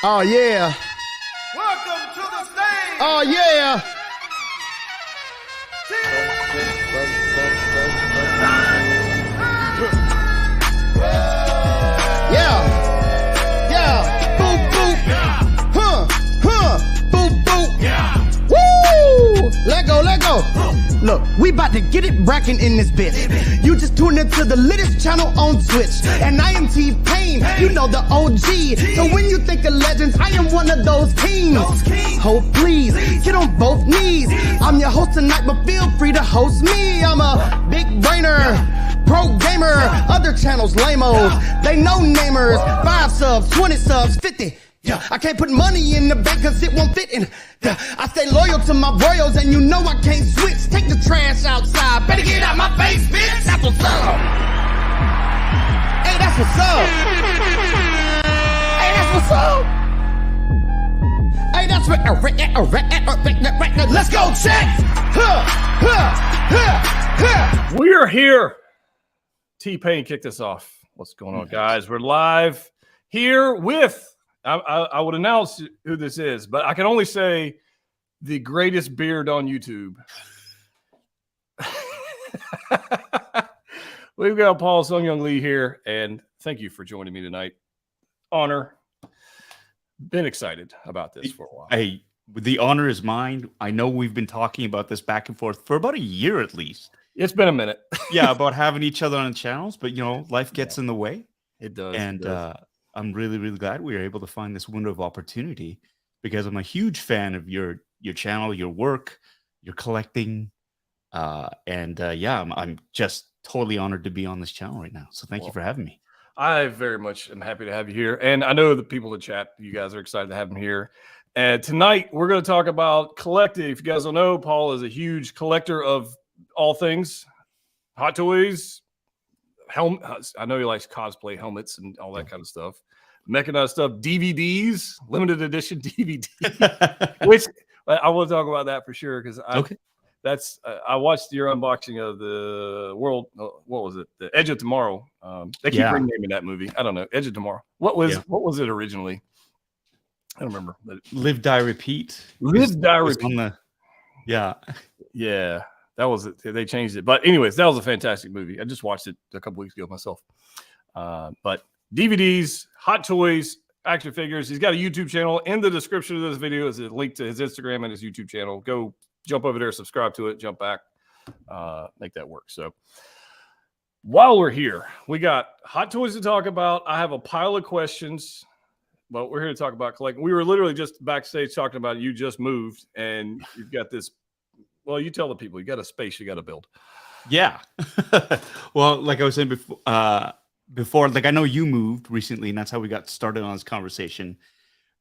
Oh, yeah. Welcome to the stage. Oh, yeah. Yeah. Yeah. Boop, boop. Boop, boop. Yeah. Woo! Let go, let go. Look, we about to get it brackin' in this bitch. You just tuned into the littest channel on Twitch. And I am T-Pain, you know the OG. So when you think of legends, I am one of those kings. Hope please, get on both knees. I'm your host tonight, but feel free to host me. I'm a big brainer, pro gamer. Other channels lame-os, they no namers. 5 subs, 20 subs, 50. Yeah, I can't put money in the bank cause it won't fit in. Yeah, I stay loyal to my royals and you know I can't switch. Take the trash outside, better get out my face, bitch. That's what's up. Hey, that's what's up. Hey, that's what's up. Hey, that's what. Let's go, check. We are here. T-Pain kicked us off. What's going on, guys? We're live here with... I would announce who this is, but I can only say the greatest beard on YouTube. We've got Paul Sun-Hyung Lee here, and thank you for joining me tonight. Honor. Been excited about this for a while. Hey, the honor is mine. I know we've been talking about this back and forth for about a year at least. It's been a minute. Yeah, about having each other on channels, but you know, life gets in the way. It does. And it does. I'm really, really glad we were able to find this window of opportunity because I'm a huge fan of your channel, your work, your collecting, yeah, I'm just totally honored to be on this channel right now. So thank you for having me. I very much am happy to have you here, and I know the people in chat, you guys are excited to have him here. And tonight we're going to talk about collecting. If you guys don't know, Paul is a huge collector of all things, hot toys. I know he likes cosplay helmets and all that kind of stuff, mechanized stuff, DVDs, limited edition DVD, which I will talk about that for sure because I watched your unboxing of the World. What was it? The Edge of Tomorrow. They keep renaming that movie. I don't know. Edge of Tomorrow. What was it originally? I don't remember. Live, Die, Repeat. Live, Die, Repeat. Yeah. That was it. They changed it. But anyways, that was a fantastic movie. I just watched it a couple weeks ago myself. But DVDs, hot toys, action figures. He's got a YouTube channel. In the description of this video is a link to his Instagram and his YouTube channel. Go jump over there, subscribe to it, jump back, make that work. So while we're here, we got hot toys to talk about. I have a pile of questions, but we're here to talk about collecting. We were literally just backstage talking about you just moved and you've got this. Well, you tell the people, you got a space you got to build. Yeah. Well, like I was saying before, like I know you moved recently, and that's how we got started on this conversation.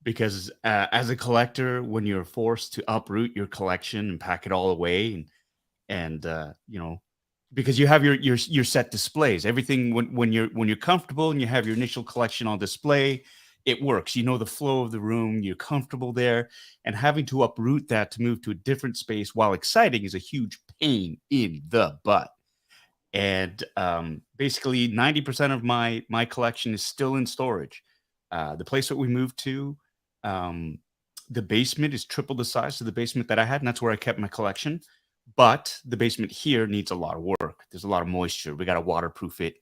Because as a collector, when you're forced to uproot your collection and pack it all away, and you know, because you have your set displays, everything when you're comfortable and you have your initial collection on display, it works. You know the flow of the room, you're comfortable there, and having to uproot that to move to a different space while exciting is a huge pain in the butt. And basically 90% of my collection is still in storage. The place that we moved to, the basement is triple the size of the basement that I had, and that's where I kept my collection. But the basement here needs a lot of work. There's a lot of moisture. We got to waterproof it.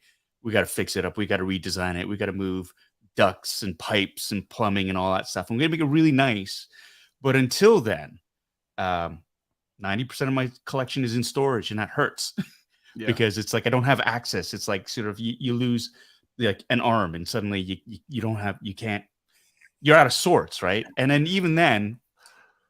We got to fix it up. We got to redesign it. We got to move ducts and pipes and plumbing and all that stuff. I'm going to make it really nice. But until then, 90% of my collection is in storage, and that hurts because it's like I don't have access. It's like sort of you lose like an arm and suddenly you can't, you're out of sorts, right? And then even then,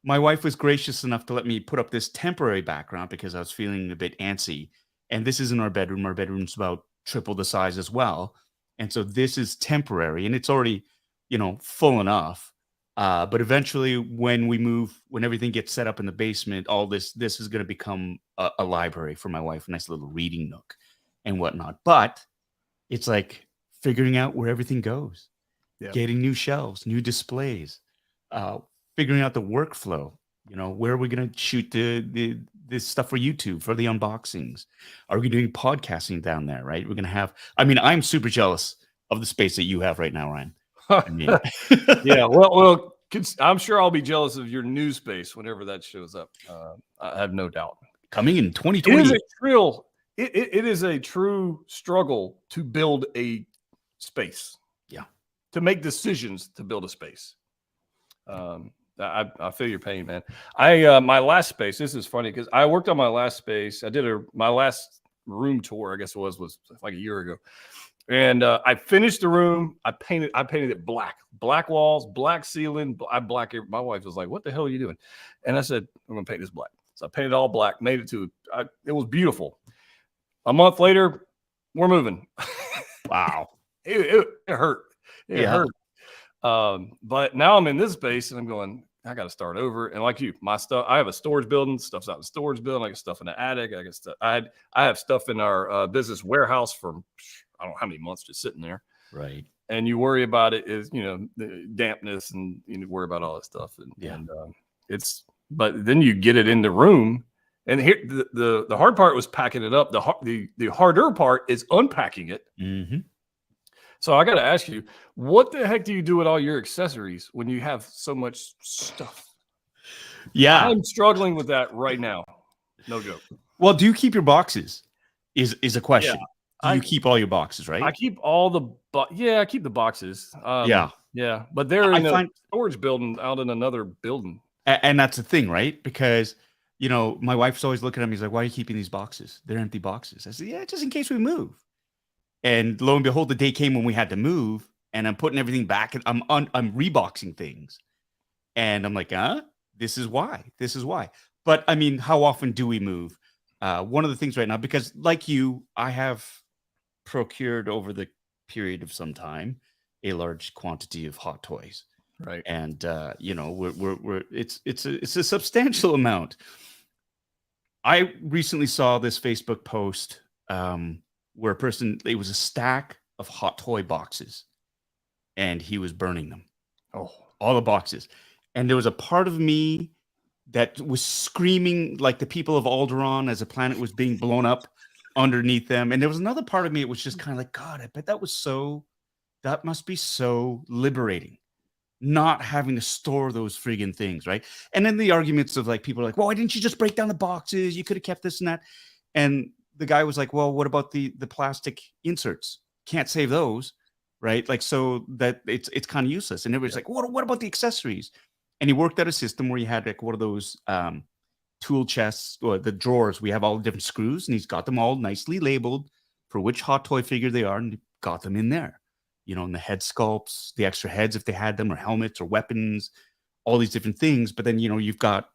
my wife was gracious enough to let me put up this temporary background because I was feeling a bit antsy. And this isn't our bedroom. Our bedroom's about triple the size as well. And so this is temporary, and it's already, you know, full enough. But eventually when we move, when everything gets set up in the basement, all this is going to become a library for my wife, a nice little reading nook and whatnot. But it's like figuring out where everything goes, getting new shelves, new displays, figuring out the workflow. You know, where are we going to shoot this stuff for YouTube, for the unboxings? Are we doing podcasting down there, right? We're going to have, I mean, I'm super jealous of the space that you have right now, Ryan. I mean, Yeah, well, I'm sure I'll be jealous of your new space whenever that shows up. I have no doubt. coming in It 2020. is a real. It is a true struggle to build a space. Yeah. To make decisions to build a space. I feel your pain, man. My last space. This is funny because I worked on my last space. I did my last room tour. I guess it was like a year ago. And I finished the room. I painted it black walls, black ceiling. My wife was like, "What the hell are you doing?" And I said, "I'm gonna paint this black." So I painted all black. Made it to. It was beautiful. A month later, we're moving. Wow. It hurt. It hurt. But now I'm in this space and I'm going, I got to start over. And like you, my stuff, I have a storage building, stuff's out in the storage building. I got stuff in the attic. I got stuff. I have stuff in our business warehouse from, I don't know how many months just sitting there. Right. And you worry about it is, the dampness and you worry about all that stuff. And but then you get it in the room. And here, the hard part was packing it up. The harder part is unpacking it. Mm-hmm. So I got to ask you, what the heck do you do with all your accessories when you have so much stuff? Yeah. I'm struggling with that right now. No joke. Well, do you keep your boxes? Is a question. Yeah. You keep all your boxes, right? I keep all I keep the boxes. Yeah. But they're in a storage building out in another building. And that's the thing, right? Because my wife's always looking at me. She's like, "Why are you keeping these boxes? They're empty boxes." I said, "Yeah, just in case we move." And lo and behold, the day came when we had to move, and I'm putting everything back, and I'm reboxing things, and I'm like, this is why. But I mean, how often do we move? One of the things right now, because like you, I have procured over the period of some time a large quantity of hot toys. Right. And it's a substantial amount. I recently saw this Facebook post where it was a stack of hot toy boxes and he was burning them. Oh, all the boxes. And there was a part of me that was screaming like the people of Alderaan as a planet was being blown up underneath them. And there was another part of me that was just kind of like, God, I bet that must be so liberating. Not having to store those friggin' things, right? And then the arguments of like people are like, well, why didn't you just break down the boxes? You could have kept this and that. And the guy was like, well, what about the plastic inserts? Can't save those, right? Like, so that it's kind of useless. And everybody's like, what about the accessories? And he worked out a system where you had like one of those tool chests or the drawers. We have all the different screws, and he's got them all nicely labeled for which hot toy figure they are, and he got them in there. And the head sculpts, the extra heads if they had them, or helmets or weapons, all these different things. But then, you've got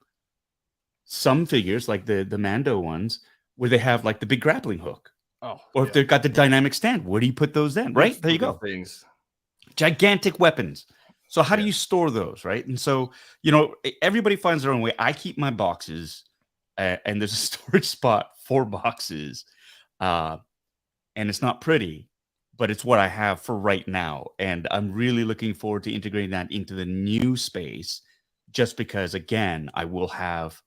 some figures like the Mando ones where they have like the big grappling hook. Oh, or if they've got the dynamic stand, where do you put those then? Right? There you go. Things. Gigantic weapons. So how do you store those, right? And so, everybody finds their own way. I keep my boxes and there's a storage spot for boxes. And it's not pretty, but it's what I have for right now. And I'm really looking forward to integrating that into the new space, just because, again, I will have,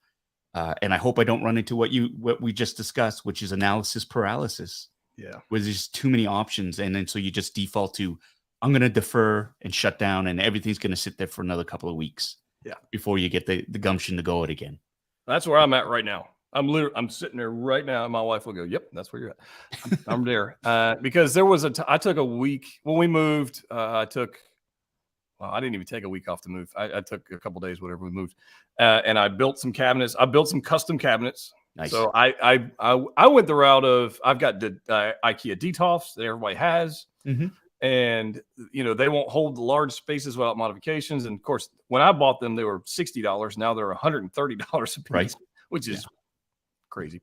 and I hope I don't run into what we just discussed, which is analysis paralysis. Yeah. Where there's too many options. And then so you just default to, I'm going to defer and shut down, and everything's going to sit there for another couple of weeks. Yeah. Before you get the gumption to go it again. That's where I'm at right now. I'm sitting there right now, and my wife will go, "Yep, that's where you're at." I'm there because there was I took a week when we moved. I didn't even take a week off to move. I took a couple days, whatever we moved, and I built some cabinets. I built some custom cabinets. Nice. So I went the route of I've got the IKEA Detolfs that everybody has, and they won't hold the large spaces without modifications. And of course, when I bought them, they were $60. Now they're $130 a piece, right? Which is crazy.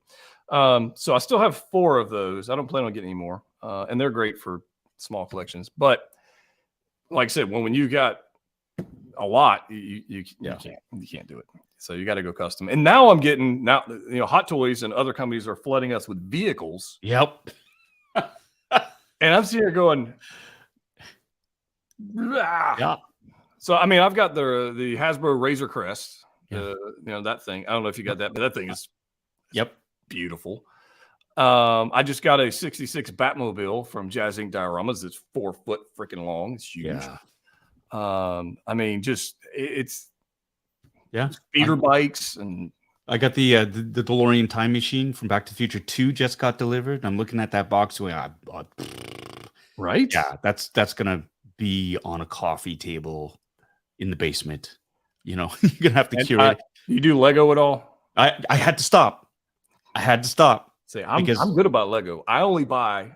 So I still have 4 of those. I don't plan on getting any more, and they're great for small collections. But like I said, when you got a lot, you can't do it. So you got to go custom. And now I'm getting Hot Toys and other companies are flooding us with vehicles. Yep. And I'm sitting here going, yeah. So I mean, I've got the Hasbro Razor Crest, that thing. I don't know if you got that, but that thing is beautiful. I just got a 66 Batmobile from Jazz Inc. Dioramas. It's 4 foot freaking long. It's huge. Yeah. I mean, just it's speeder I, bikes, and I got the DeLorean time machine from Back to the Future 2 just got delivered. I'm looking at that box going, right? yeah, that's gonna be on a coffee table in the basement. You know, you're gonna have to And curate it. you do Lego at all? I had to stop. I had to stop. Say, I'm good about Lego. I only buy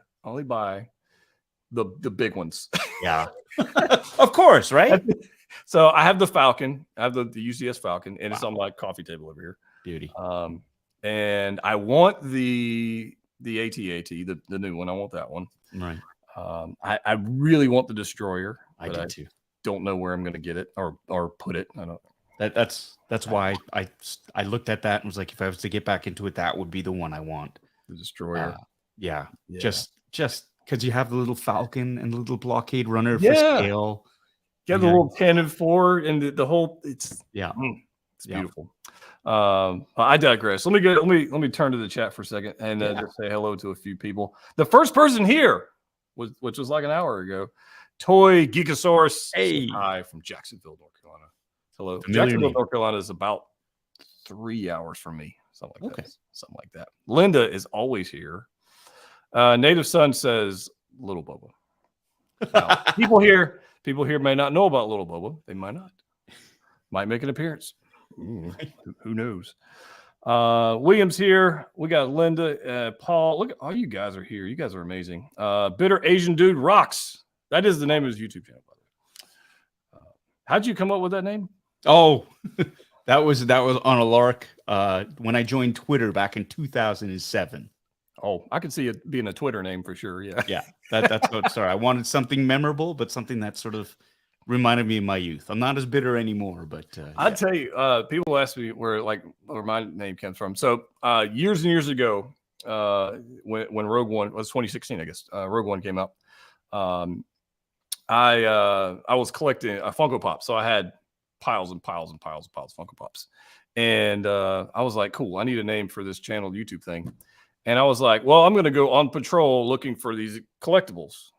the big ones. Yeah. Of course, right? So I have the Falcon. I have the UCS Falcon, and it's on my coffee table over here. Beauty. And I want the AT-AT, the new one. I want that one. Right. I really want the Destroyer. I do too. Don't know where I'm going to get it or put it. I don't. That's why I looked at that and was like, if I was to get back into it, that would be the one I want. The Destroyer. Yeah. Just because you have the little Falcon and the little blockade runner for scale. Yeah, the little cannon for and the whole. It's beautiful. I digress. Let me turn to the chat for a second and just say hello to a few people. The first person here which was like an hour ago. Toy Geekosaurus. Hey. Hi from Jacksonville, North Carolina. Hello. Familiar Jacksonville, name. North Carolina is about 3 hours from me. Something like that. Linda is always here. Native Son says Little Bubba. Now, people here may not know about Little Bubba. They might not. Might make an appearance. Ooh, who knows? William's here. We got Linda, Paul. Look, all you guys are here. You guys are amazing. Bitter Asian Dude Rocks. That is the name of his YouTube channel, by the way. How'd you come up with that name? Oh, that was on a lark when I joined Twitter back in 2007. Oh, I can see it being a Twitter name for sure. Yeah. Yeah. That's what. Sorry, I wanted something memorable, but something that sort of reminded me of my youth. I'm not as bitter anymore, but I'd tell you, people ask me where my name comes from. So years and years ago, when Rogue One was 2016, I guess Rogue One came out. I was collecting Funko Pop, so I had piles and piles and piles and piles of Funko Pops, and I was like, cool, I need a name for this channel YouTube thing, and I was like, well, I'm going to go on patrol looking for these collectibles.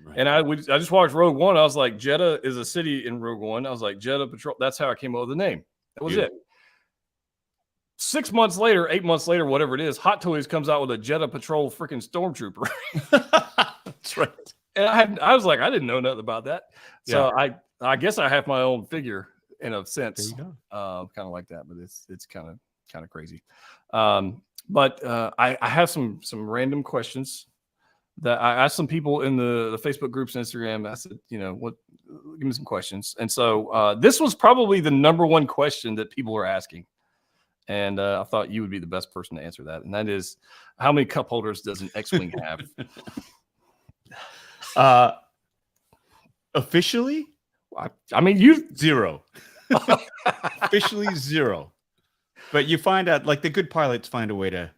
Right. And I just watched Rogue One. I was like, Jeddah is a city in Rogue One. I was like, Jeddah Patrol. That's how I came up with the name. That was it. 6 months later, 8 months later, whatever it is, Hot Toys comes out with a Jeddah Patrol freaking Stormtrooper. That's right. And I was like, I didn't know nothing about that. So I guess I have my own figure in a sense, kind of like that. But it's kind of crazy. But I have some random questions that I asked some people in the Facebook groups and Instagram. I said, give me some questions. And so this was probably the number one question that people are asking. And I thought you would be the best person to answer that. And that is, how many cup holders does an X-Wing have? Officially? I mean, you 0. Officially 0. But you find out, like, the good pilots find a way to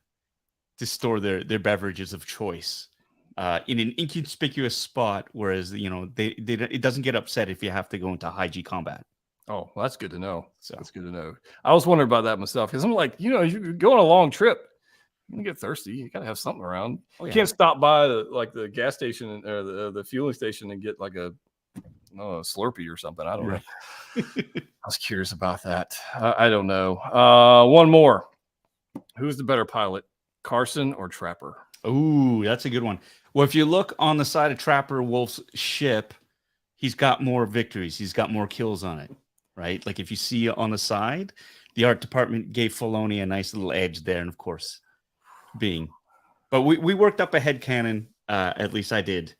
store their beverages of choice in an inconspicuous spot, whereas it doesn't get upset if you have to go into high G combat. Oh, well, that's good to know. So that's good to know. I was wondering about that myself because I'm like, you go on a long trip, you get thirsty. You gotta have something around. Oh, yeah. You can't stop by the gas station or the fueling station and get like a Slurpee or something. I don't know. I was curious about that. I don't know. One more. Who's the better pilot, Carson or Trapper? Ooh, that's a good one. Well, if you look on the side of Trapper Wolf's ship, he's got more victories. He's got more kills on it, right? Like if you see on the side, the art department gave Filoni a nice little edge there, and of course, but we worked up a headcanon, at least I did,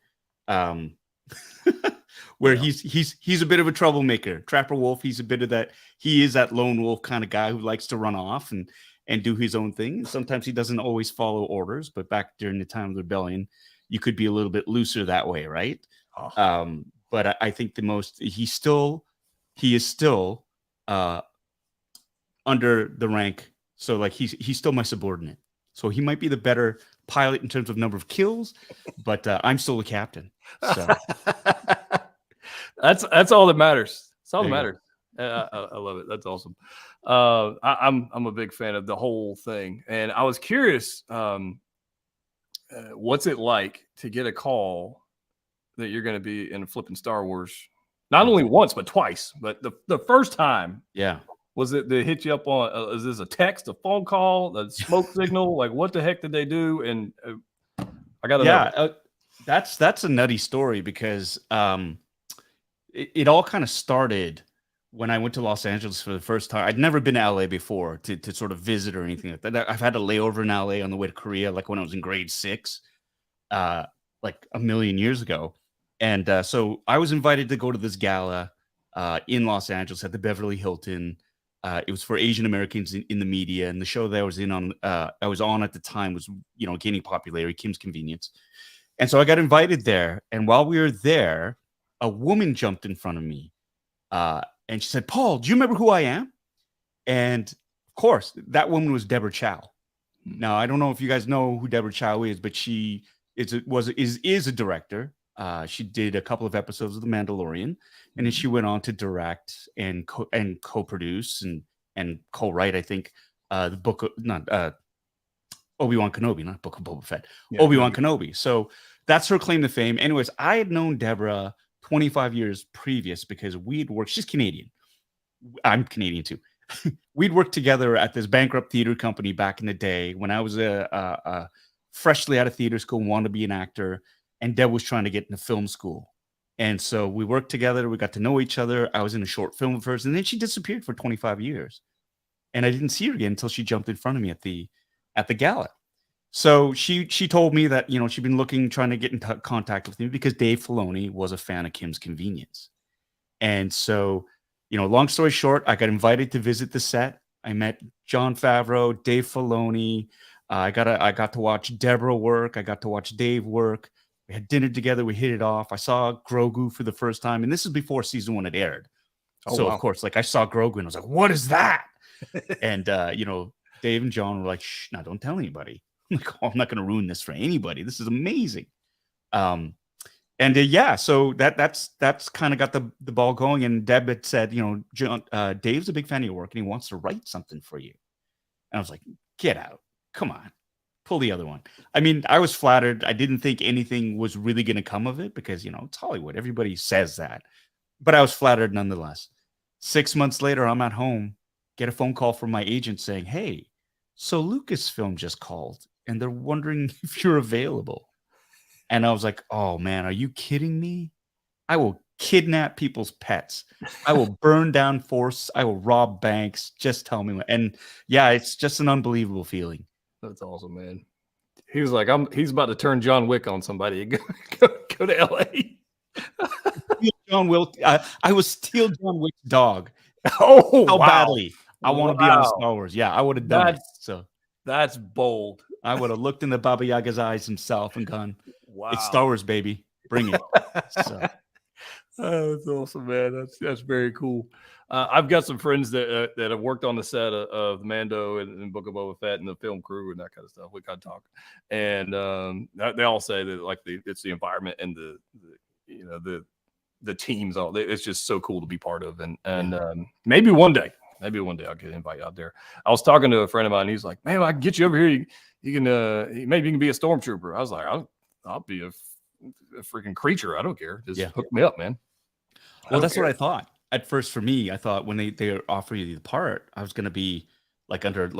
where he's a bit of a troublemaker. Trapper Wolf, he's a bit of that. He is that lone wolf kind of guy who likes to run off and do his own thing. And sometimes he doesn't always follow orders, but back during the time of the rebellion, you could be a little bit looser that way, right? Oh. But I think he is still under the rank. So like he's still my subordinate. So he might be the better pilot in terms of number of kills, but I'm still the captain. So that's all that matters. That's all that matters. I love it. That's awesome. I'm a big fan of the whole thing, and I was curious, what's it like to get a call that you're going to be in a flipping Star Wars Not only once, but twice. But the first time, Yeah. was it they hit you up on? Is this a text, a phone call, a smoke signal? Like, what the heck did they do? And I got to know. That's a nutty story because it all kind of started when I went to Los Angeles for the first time. I'd never been to LA before to sort of visit or anything like that. I've had a layover in LA on the way to Korea, like when I was in grade 6, like a million years ago. And so I was invited to go to this gala in Los Angeles at the Beverly Hilton. It was for Asian Americans in the media, and the show that I was on at the time was, gaining popularity, Kim's Convenience. And so I got invited there. And while we were there, a woman jumped in front of me. And she said, "Paul, do you remember who I am?" And of course, that woman was Deborah Chow. Now, I don't know if you guys know who Deborah Chow is, but she is a director. She did a couple of episodes of The Mandalorian, and then she went on to direct and co-produce and co-write, I think, the book of Obi-Wan Kenobi, not Book of Boba Fett, Obi-Wan Kenobi. So that's her claim to fame. Anyways, I had known Deborah 25 years previous because we'd worked. She's Canadian. I'm Canadian too. We'd worked together at this bankrupt theater company back in the day when I was a freshly out of theater school and wanted to be an actor, and Deb was trying to get into film school. And so we worked together. We got to know each other. I was in a short film of hers, and then she disappeared for 25 years. And I didn't see her again until she jumped in front of me at the gala. So she told me that, she'd been trying to get in contact with me because Dave Filoni was a fan of Kim's Convenience. And so, long story short, I got invited to visit the set. I met Jon Favreau, Dave Filoni. I got to watch Deborah work. I got to watch Dave work. We had dinner together. We hit it off. I saw Grogu for the first time. And this is before season 1 had aired. Oh, so, wow. Of course, I saw Grogu and I was like, what is that? And, Dave and John were like, shh, no, don't tell anybody. I'm like, oh, I'm not going to ruin this for anybody. This is amazing. So that's kind of got the ball going. And Deb had said, John, Dave's a big fan of your work and he wants to write something for you. And I was like, get out. Come on. Pull the other one. I mean, I was flattered. I didn't think anything was really going to come of it because, it's Hollywood. Everybody says that. But I was flattered nonetheless. 6 months later, I'm at home, get a phone call from my agent saying, hey, so Lucasfilm just called and they're wondering if you're available. And I was like, oh man, are you kidding me? I will kidnap people's pets. I will burn down forts. I will rob banks. Just tell me. And yeah, it's just an unbelievable feeling. That's awesome, man. He was like, he's about to turn John Wick on somebody. Go to LA. John Wick. I would steal John Wick's dog. Oh, how wow. badly I want to be on Star Wars. Yeah, I would have done it. So that's bold. I would have looked in the Baba Yaga's eyes himself and gone, wow, it's Star Wars, baby. Bring it. So. Oh, that's awesome, man. That's very cool. I've got some friends that have worked on the set of Mando and Book of Boba Fett and the film crew and that kind of stuff. We kind of talk, and they all say that it's the environment and the teams. It's just so cool to be part of, and maybe one day I'll get an invite out there. I was talking to a friend of mine. He's like, man, I can get you over here. You can maybe you can be a stormtrooper. I was like, I'll be a freaking creature. I don't care. Just hook me up, man. Well, that's what I thought. At first, for me, I thought when they offer you the part, I was going to be under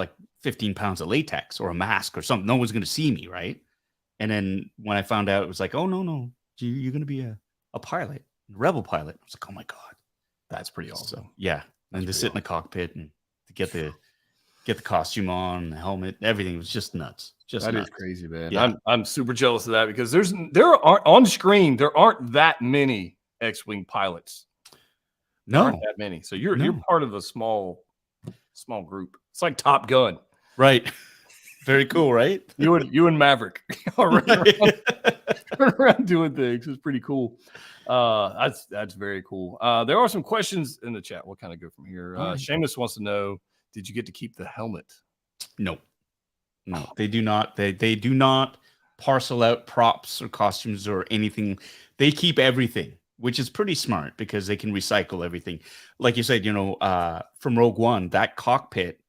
15 pounds of latex or a mask or something. No one's going to see me, right? And then when I found out, it was like, oh, no. You're going to be a pilot, a rebel pilot. I was like, oh, my God. That's pretty awesome. So, yeah. And to sit in the cockpit and to get the costume on, the helmet, everything was just nuts. That is crazy, man. Yeah. I'm super jealous of that because there aren't that many X-Wing pilots. No, aren't that many. So you're part of a small group. It's like Top Gun, right? Very cool, right? You and Maverick are running around doing things. It's pretty cool. That's very cool. There are some questions in the chat. We'll kind of go from here. Seamus wants to know: did you get to keep the helmet? No, they do not. They do not parcel out props or costumes or anything. They keep everything, which is pretty smart because they can recycle everything. Like you said, from Rogue One, that cockpit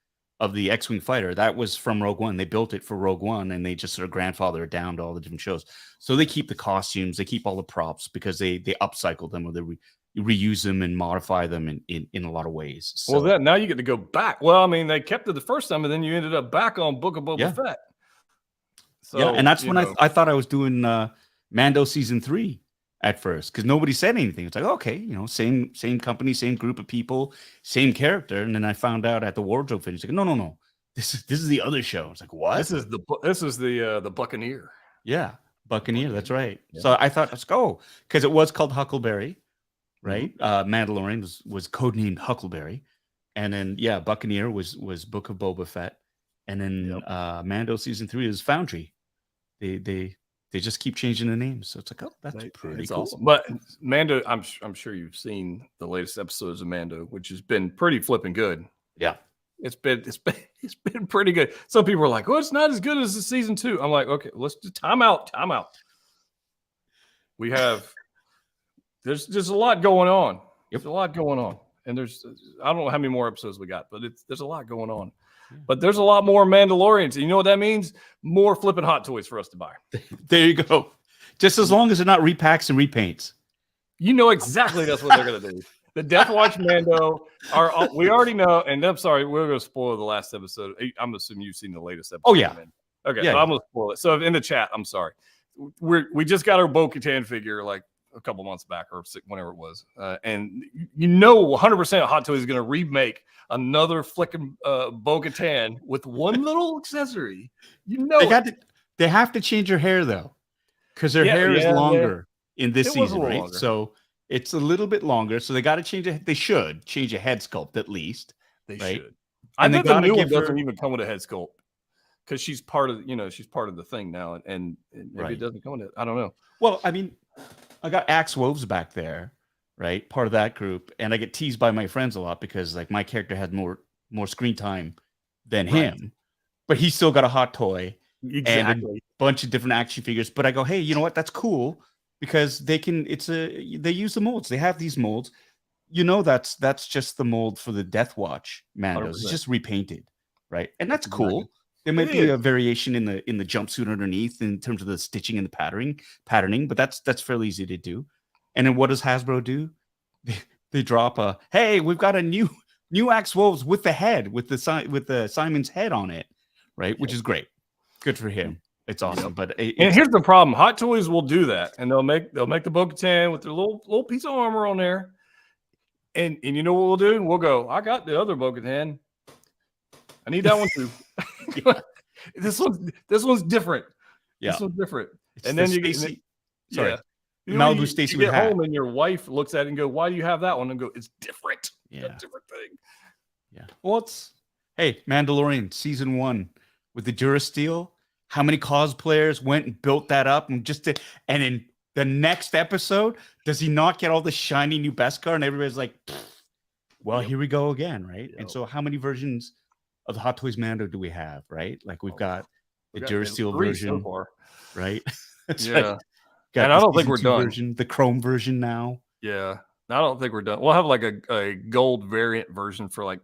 of the X-Wing fighter, that was from Rogue One. They built it for Rogue One, and they just sort of grandfather it down to all the different shows. So they keep the costumes, they keep all the props because they upcycle them or reuse them and modify them in a lot of ways. So, Well, now you get to go back. Well, I mean, they kept it the first time, and then you ended up back on Book of Boba Fett. So, yeah, and that's when I thought I was doing Mando season 3 at first, because nobody said anything. It's like, okay, you know, same company, same group of people, same character. And then I found out at the wardrobe finish, like, no, this is the other show. It's like, what? This is the Buccaneer. Yeah, Buccaneer. That's right. Yeah. So I thought, let's go, because it was called Huckleberry, right? Mandalorian was codenamed Huckleberry, and then Buccaneer was Book of Boba Fett, and then Mando season 3 is Foundry. They just keep changing the names, so it's like, oh, that's pretty cool. Awesome. But Mando, I'm sure you've seen the latest episodes of Mando, which has been pretty flipping good. Yeah, it's been pretty good. Some people are like, "Oh, it's not as good as the season 2." I'm like, okay, let's do time out. We have there's a lot going on. There's a lot going on, and I don't know how many more episodes we got, but there's a lot going on. But there's a lot more Mandalorians. You know what that means? More flipping hot toys for us to buy. There you go. Just as long as they're not repacks and repaints. You know exactly that's what they're going to do. The Death Watch Mando we already know, and I'm sorry, we're going to spoil the last episode. I'm assuming you've seen the latest episode. Oh, yeah. Okay, so I'm going to spoil it. So in the chat, I'm sorry. We just got our Bo-Katan figure like a couple months back or whenever it was. And you know 100% Hot Toys is going to remake another flicking Bo-Katan with one little accessory. You know they have to change her hair, though, because her hair is longer in this season, right? Longer. So it's a little bit longer. So they got to change it. They should change a head sculpt at least. They should. I think the new one doesn't even come with a head sculpt because she's part of the thing now. And maybe it doesn't come with it. I don't know. Well, I mean, I got Axe Woves back there, right? Part of that group. And I get teased by my friends a lot because like my character had more screen time than him, but he's still got a hot toy and a bunch of different action figures. But I go, hey, you know what? That's cool because they use the molds. They have these molds. You know, that's just the mold for the Death Watch Mandos. It's just repainted, right? And that's cool. There might be a variation in the jumpsuit underneath in terms of the stitching and the patterning, but that's fairly easy to do. And then what does Hasbro do? They drop hey, we've got a new Axe Wolves with the head, with the Simon's head on it, right? Which is great. Good for him. It's awesome. But and here's the problem: Hot Toys will do that, and they'll make the Bo-Katan with their little piece of armor on there. And you know what we'll do? We'll go, I got the other Bo-Katan. I need that one too. This one's different. Yeah. This one's different. It's and then you get sorry. You know, Malibu Stacy you get home and your wife looks at it and go, why do you have that one? And go, it's different. Yeah. It's a different thing. Yeah. Well, Mandalorian season 1 with the Durasteel. How many cosplayers went and built that up and and in the next episode, does he not get all the shiny new Beskar? And everybody's like, well, here we go again, right? Yep. And so how many versions of the Hot Toys Mando do we have, right? Like we've got the Durasteel version, so far. Right? Yeah. And I don't think we're done. The Chrome version now. Yeah. I don't think we're done. We'll have like a gold variant version for like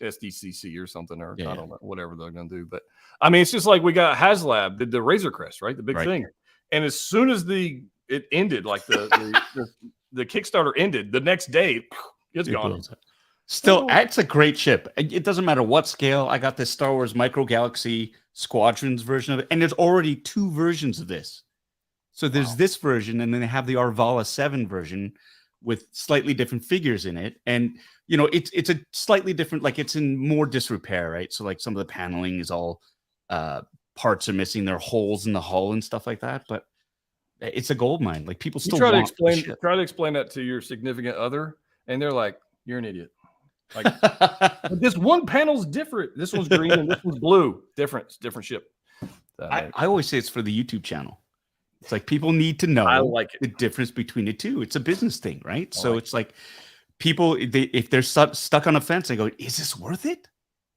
SDCC or something, or I don't know, whatever they're going to do. But I mean, it's just like we got HasLab did the Razor Crest, right? The big thing. And as soon as it ended, like the Kickstarter ended, the next day, it's gone. Still, it's a great ship. It doesn't matter what scale. I got this Star Wars Micro Galaxy Squadrons version of it, and there's already 2 versions of this. So there's this version, and then they have the Arvala 7 version with slightly different figures in it. And, you know, it's a slightly different, like it's in more disrepair, right? So like some of the paneling is all parts are missing. There are holes in the hull and stuff like that. But it's a gold mine. Like people still try to explain that to your significant other, and they're like, you're an idiot. Like this one panel's different. This one's green and this one's blue. Different ship. I always say it's for the YouTube channel. It's like people need to know the difference between the two. It's a business thing, right? So it's like people, if they're stuck on a fence, they go, is this worth it?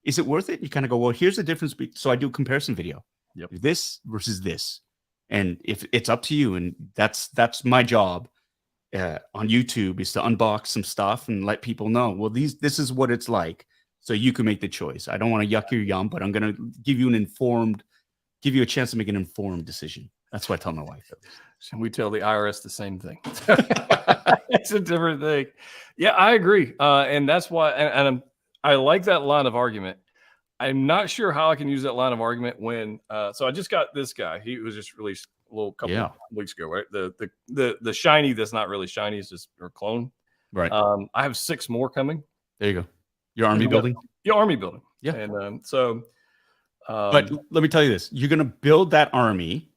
Is it worth it? You kind of go, well, here's the difference. So I do a comparison video. Yep. This versus this. And if it's up to you, and that's my job on YouTube is to unbox some stuff and let people know, well, this is what it's like. So you can make the choice. I don't want to yuck your yum, but I'm going to give you a chance to make an informed decision. That's what I tell my wife. We tell the IRS the same thing. It's a different thing. Yeah, I agree. And that's why, I like that line of argument. I'm not sure how I can use that line of argument when, so I just got this guy. He was just released a little couple of weeks ago, right? The shiny that's not really shiny, is just a clone. Right. I have 6 more coming. There you go. Your army building? Your army building. Yeah. And but let me tell you this. You're going to build that army,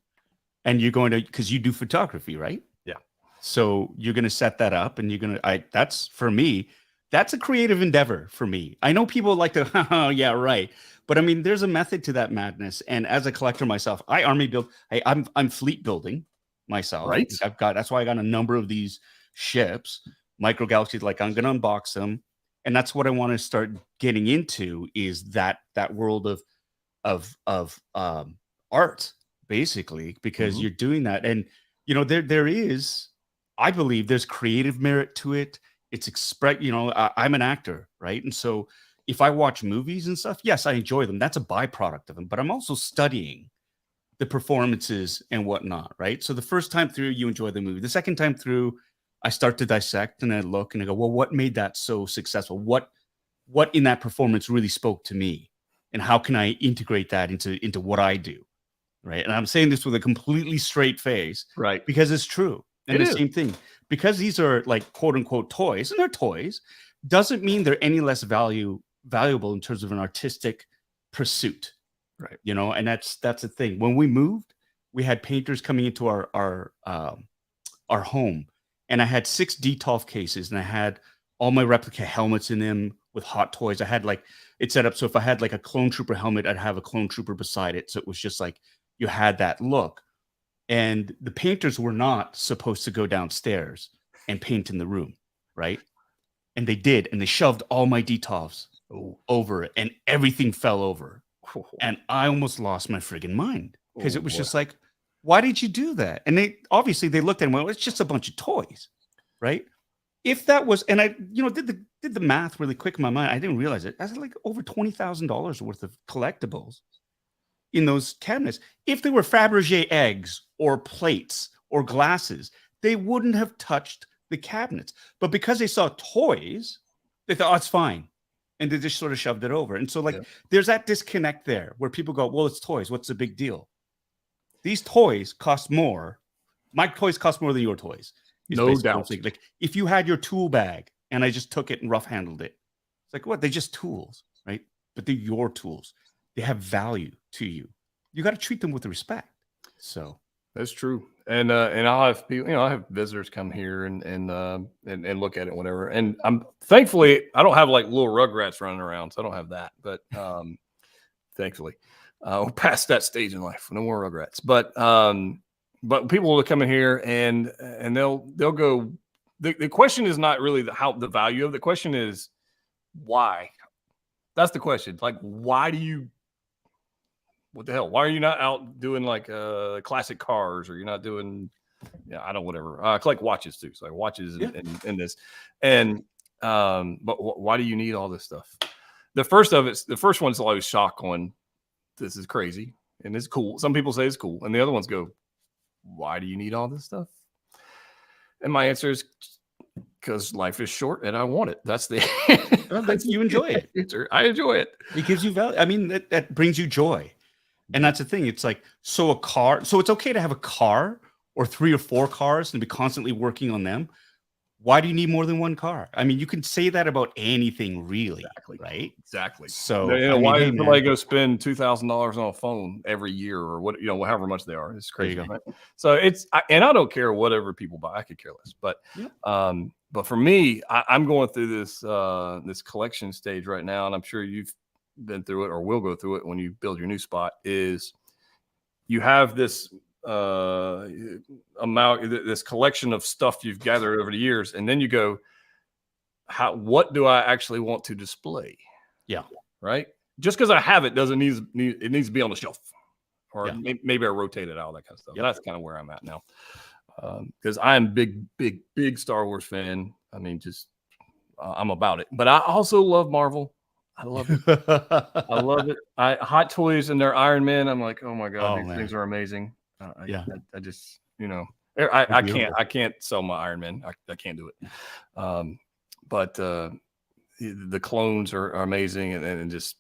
and you're going to, because you do photography, right? Yeah. So you're going to set that up, and you're going to, that's, for me, that's a creative endeavor for me. I know people like to, oh, yeah, right. But I mean, there's a method to that madness. And as a collector myself, I army build. I'm fleet building myself. Right. That's why I got a number of these ships, micro galaxies. Like, I'm going to unbox them, and that's what I want to start getting into, is that world of art, basically, because you're doing that. And there is, I believe, there's creative merit to it. It's I'm an actor, right? And so if I watch movies and stuff, yes, I enjoy them. That's a byproduct of them. But I'm also studying the performances and whatnot, right? So the first time through, you enjoy the movie. The second time through, I start to dissect, and I look and I go, well, what made that so successful? What in that performance really spoke to me? And how can I integrate that into what I do, right? And I'm saying this with a completely straight face, right? Because it's true. And same thing, because these are like quote unquote toys, and they're toys, doesn't mean they're any less valuable in terms of an artistic pursuit, right? And that's the thing. When we moved, we had painters coming into our home, and I had 6 Detolf cases, and I had all my replica helmets in them with hot toys. I had it set up so if I had like a clone trooper helmet, I'd have a clone trooper beside it, so it was just like you had that look. And the painters were not supposed to go downstairs and paint in the room, right? And they did, and they shoved all my Detolfs over it, and everything fell over. And I almost lost my friggin' mind, because it was just like, why did you do that? And they looked at it and went, well, it's just a bunch of toys, right? If that was, and I did the math really quick in my mind, I didn't realize it. I was like over $20,000 worth of collectibles in those cabinets. If they were Fabergé eggs or plates or glasses, they wouldn't have touched the cabinets. But because they saw toys, they thought, oh, it's fine. And they just sort of shoved it over. And so there's that disconnect there where people go, well, it's toys. What's the big deal? These toys cost more. My toys cost more than your toys. No doubt. Like, if you had your tool bag and I just took it and rough handled it, it's like, what? They're just tools, right? But they're your tools. They have value to you. You got to treat them with respect. So that's true. And I'll have people, I have visitors come here and look at it, whatever. And I'm thankfully, I don't have like little rugrats running around, so I don't have that. But thankfully, we're past that stage in life. No more rugrats. But people will come in here and they'll go. The question is not really the value of the question is why. That's the question. Like, why do you? What the hell? Why are you not out doing like classic cars, or you're not doing, I don't whatever. I collect watches too, so like watches and this, and but why do you need all this stuff? The first one's always shock on. This is crazy and it's cool. Some people say it's cool, and the other ones go, why do you need all this stuff? And my answer is because life is short and I want it. That's the you enjoy it. I enjoy it. It gives you value. I mean, that brings you joy. And that's the thing. It's like, so it's okay to have a car or 3 or 4 cars and be constantly working on them. Why do you need more than one car? I mean, you can say that about anything, really. Exactly. Right? Exactly. So why does somebody go spend $2,000 on a phone every year, or what, however much they are? It's crazy. Right? So and I don't care whatever people buy. I could care less. But for me, I'm going through this collection stage right now, and I'm sure you've been through it or will go through it when you build your new spot. Is you have this this collection of stuff you've gathered over the years, and then you go, what do I actually want to display? Yeah. Right. Just because I have it doesn't need it needs to be on the shelf, or maybe I rotate it out, that kind of stuff. Yeah. That's kind of where I'm at now. Because I am big Star Wars fan. I mean, just I'm about it. But I also love Marvel. I love it. I love it. Hot Toys and their Iron Man. I'm like, oh my god, these things are amazing. I just, and I can't sell my Iron Man. I can't do it. But the clones are amazing, and just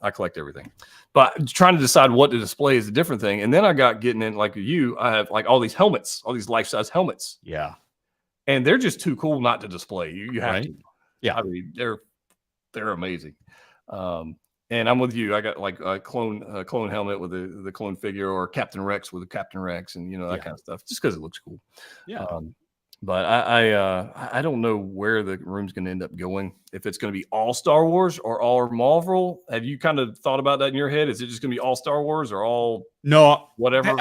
I collect everything. But trying to decide what to display is a different thing. And then I got getting in like you. I have like all these helmets, all these life-size helmets. Yeah, and they're just too cool not to display. You have to. Yeah, I mean they're amazing. And I'm with you. I got like a clone helmet with the clone figure, or Captain Rex with a Captain Rex, and that kind of stuff, just because it looks cool. Yeah. But I don't know where the room's going to end up going. If it's going to be all Star Wars or all Marvel. Have you kind of thought about that in your head? Is it just going to be all Star Wars or all whatever?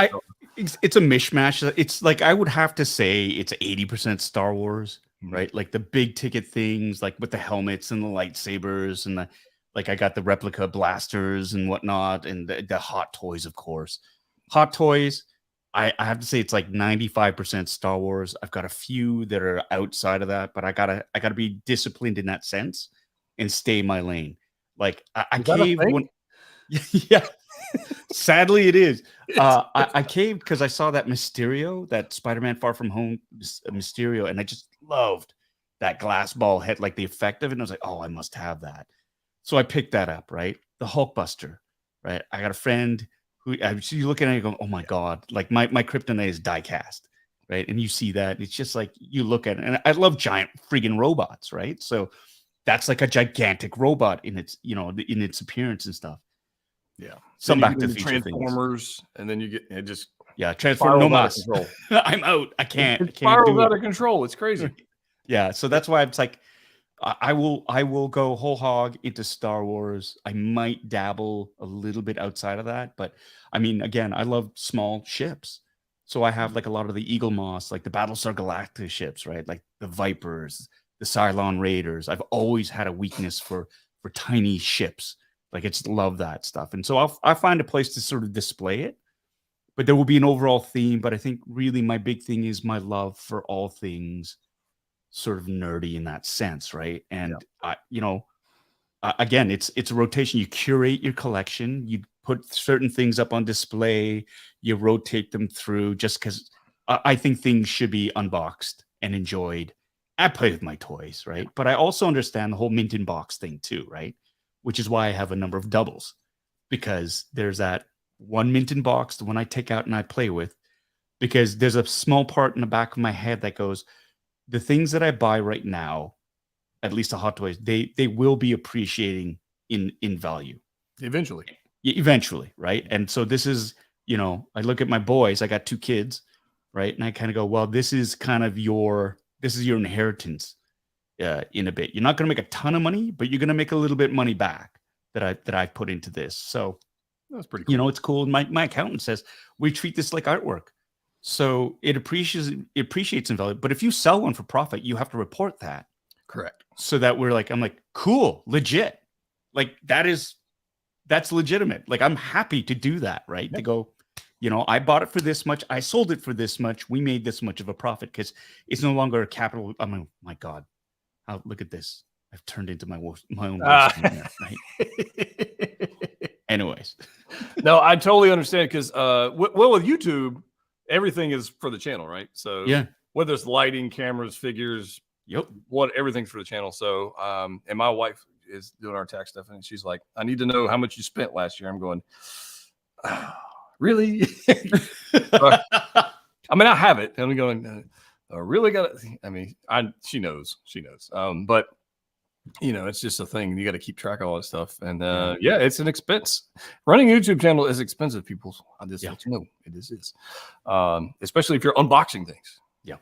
It's a mishmash. It's like I would have to say it's 80% Star Wars, right? Like the big ticket things, like with the helmets and the lightsabers and like I got the replica blasters and whatnot, and the hot toys, of course. Hot toys, I have to say it's like 95% Star Wars. I've got a few that are outside of that, but I gotta be disciplined in that sense and stay in my lane. Like I caved when, yeah. Sadly, it is. I caved because I saw that Mysterio, that Spider-Man Far From Home Mysterio, and I just loved that glass ball head, like the effect of it. And I was like, oh, I must have that. So I picked that up, right? The Hulkbuster, right? I got a friend who I see you looking at it going, oh my God, like my kryptonite is die cast, right? And you see that. It's just like you look at it. And I love giant freaking robots, right? So that's like a gigantic robot in its, in its appearance and stuff. Yeah. Some back to the feature Transformers, things. and then you get it just Transform no mas. I'm out. I can't. It spirals out of control. It's crazy. Yeah. So that's why it's like I will go whole hog into Star Wars. I might dabble a little bit outside of that, but I mean, again, I love small ships. So I have like a lot of the Eagle Moss, like the Battlestar Galactica ships, right? Like the Vipers, the Cylon Raiders. I've always had a weakness for tiny ships. Like I just love that stuff. And so I'll find a place to sort of display it, but there will be an overall theme. But I think really my big thing is my love for all things sort of nerdy in that sense, right? And again, it's a rotation. You curate your collection, you put certain things up on display, you rotate them through, just because I think things should be unboxed and enjoyed. I play with my toys, right? But I also understand the whole mint in box thing too, right? Which is why I have a number of doubles, because there's that one mint in box, the one I take out and I play with, because there's a small part in the back of my head that goes, the things that I buy right now, at least the Hot Toys, they will be appreciating in value. Eventually, right? And so this is, I look at my boys, I got 2 kids, right? And I kind of go, well, this is your inheritance in a bit. You're not going to make a ton of money, but you're going to make a little bit of money back that I put into this. So that's pretty cool. It's cool. My accountant says we treat this like artwork. So it appreciates in value. But if you sell one for profit, you have to report that. Correct. So that I'm like, cool, legit. Like that's legitimate. Like I'm happy to do that, right? Yep. To go, I bought it for this much. I sold it for this much. We made this much of a profit because it's no longer a capital. I mean, my God, look at this. I've turned into my own worst nightmare, right? Anyways. No, I totally understand because, with YouTube, everything is for the channel, right? So yeah, whether it's lighting, cameras, figures, everything's for the channel. So, and my wife is doing our tax stuff, and she's like, "I need to know how much you spent last year." I'm going, really? I mean, I have it. I'm going, really got it. I mean, she knows. But it's just a thing. You got to keep track of all this stuff. And it's an expense. Running a YouTube channel is expensive, people. I just let you know it is. Especially if you're unboxing things. Yeah.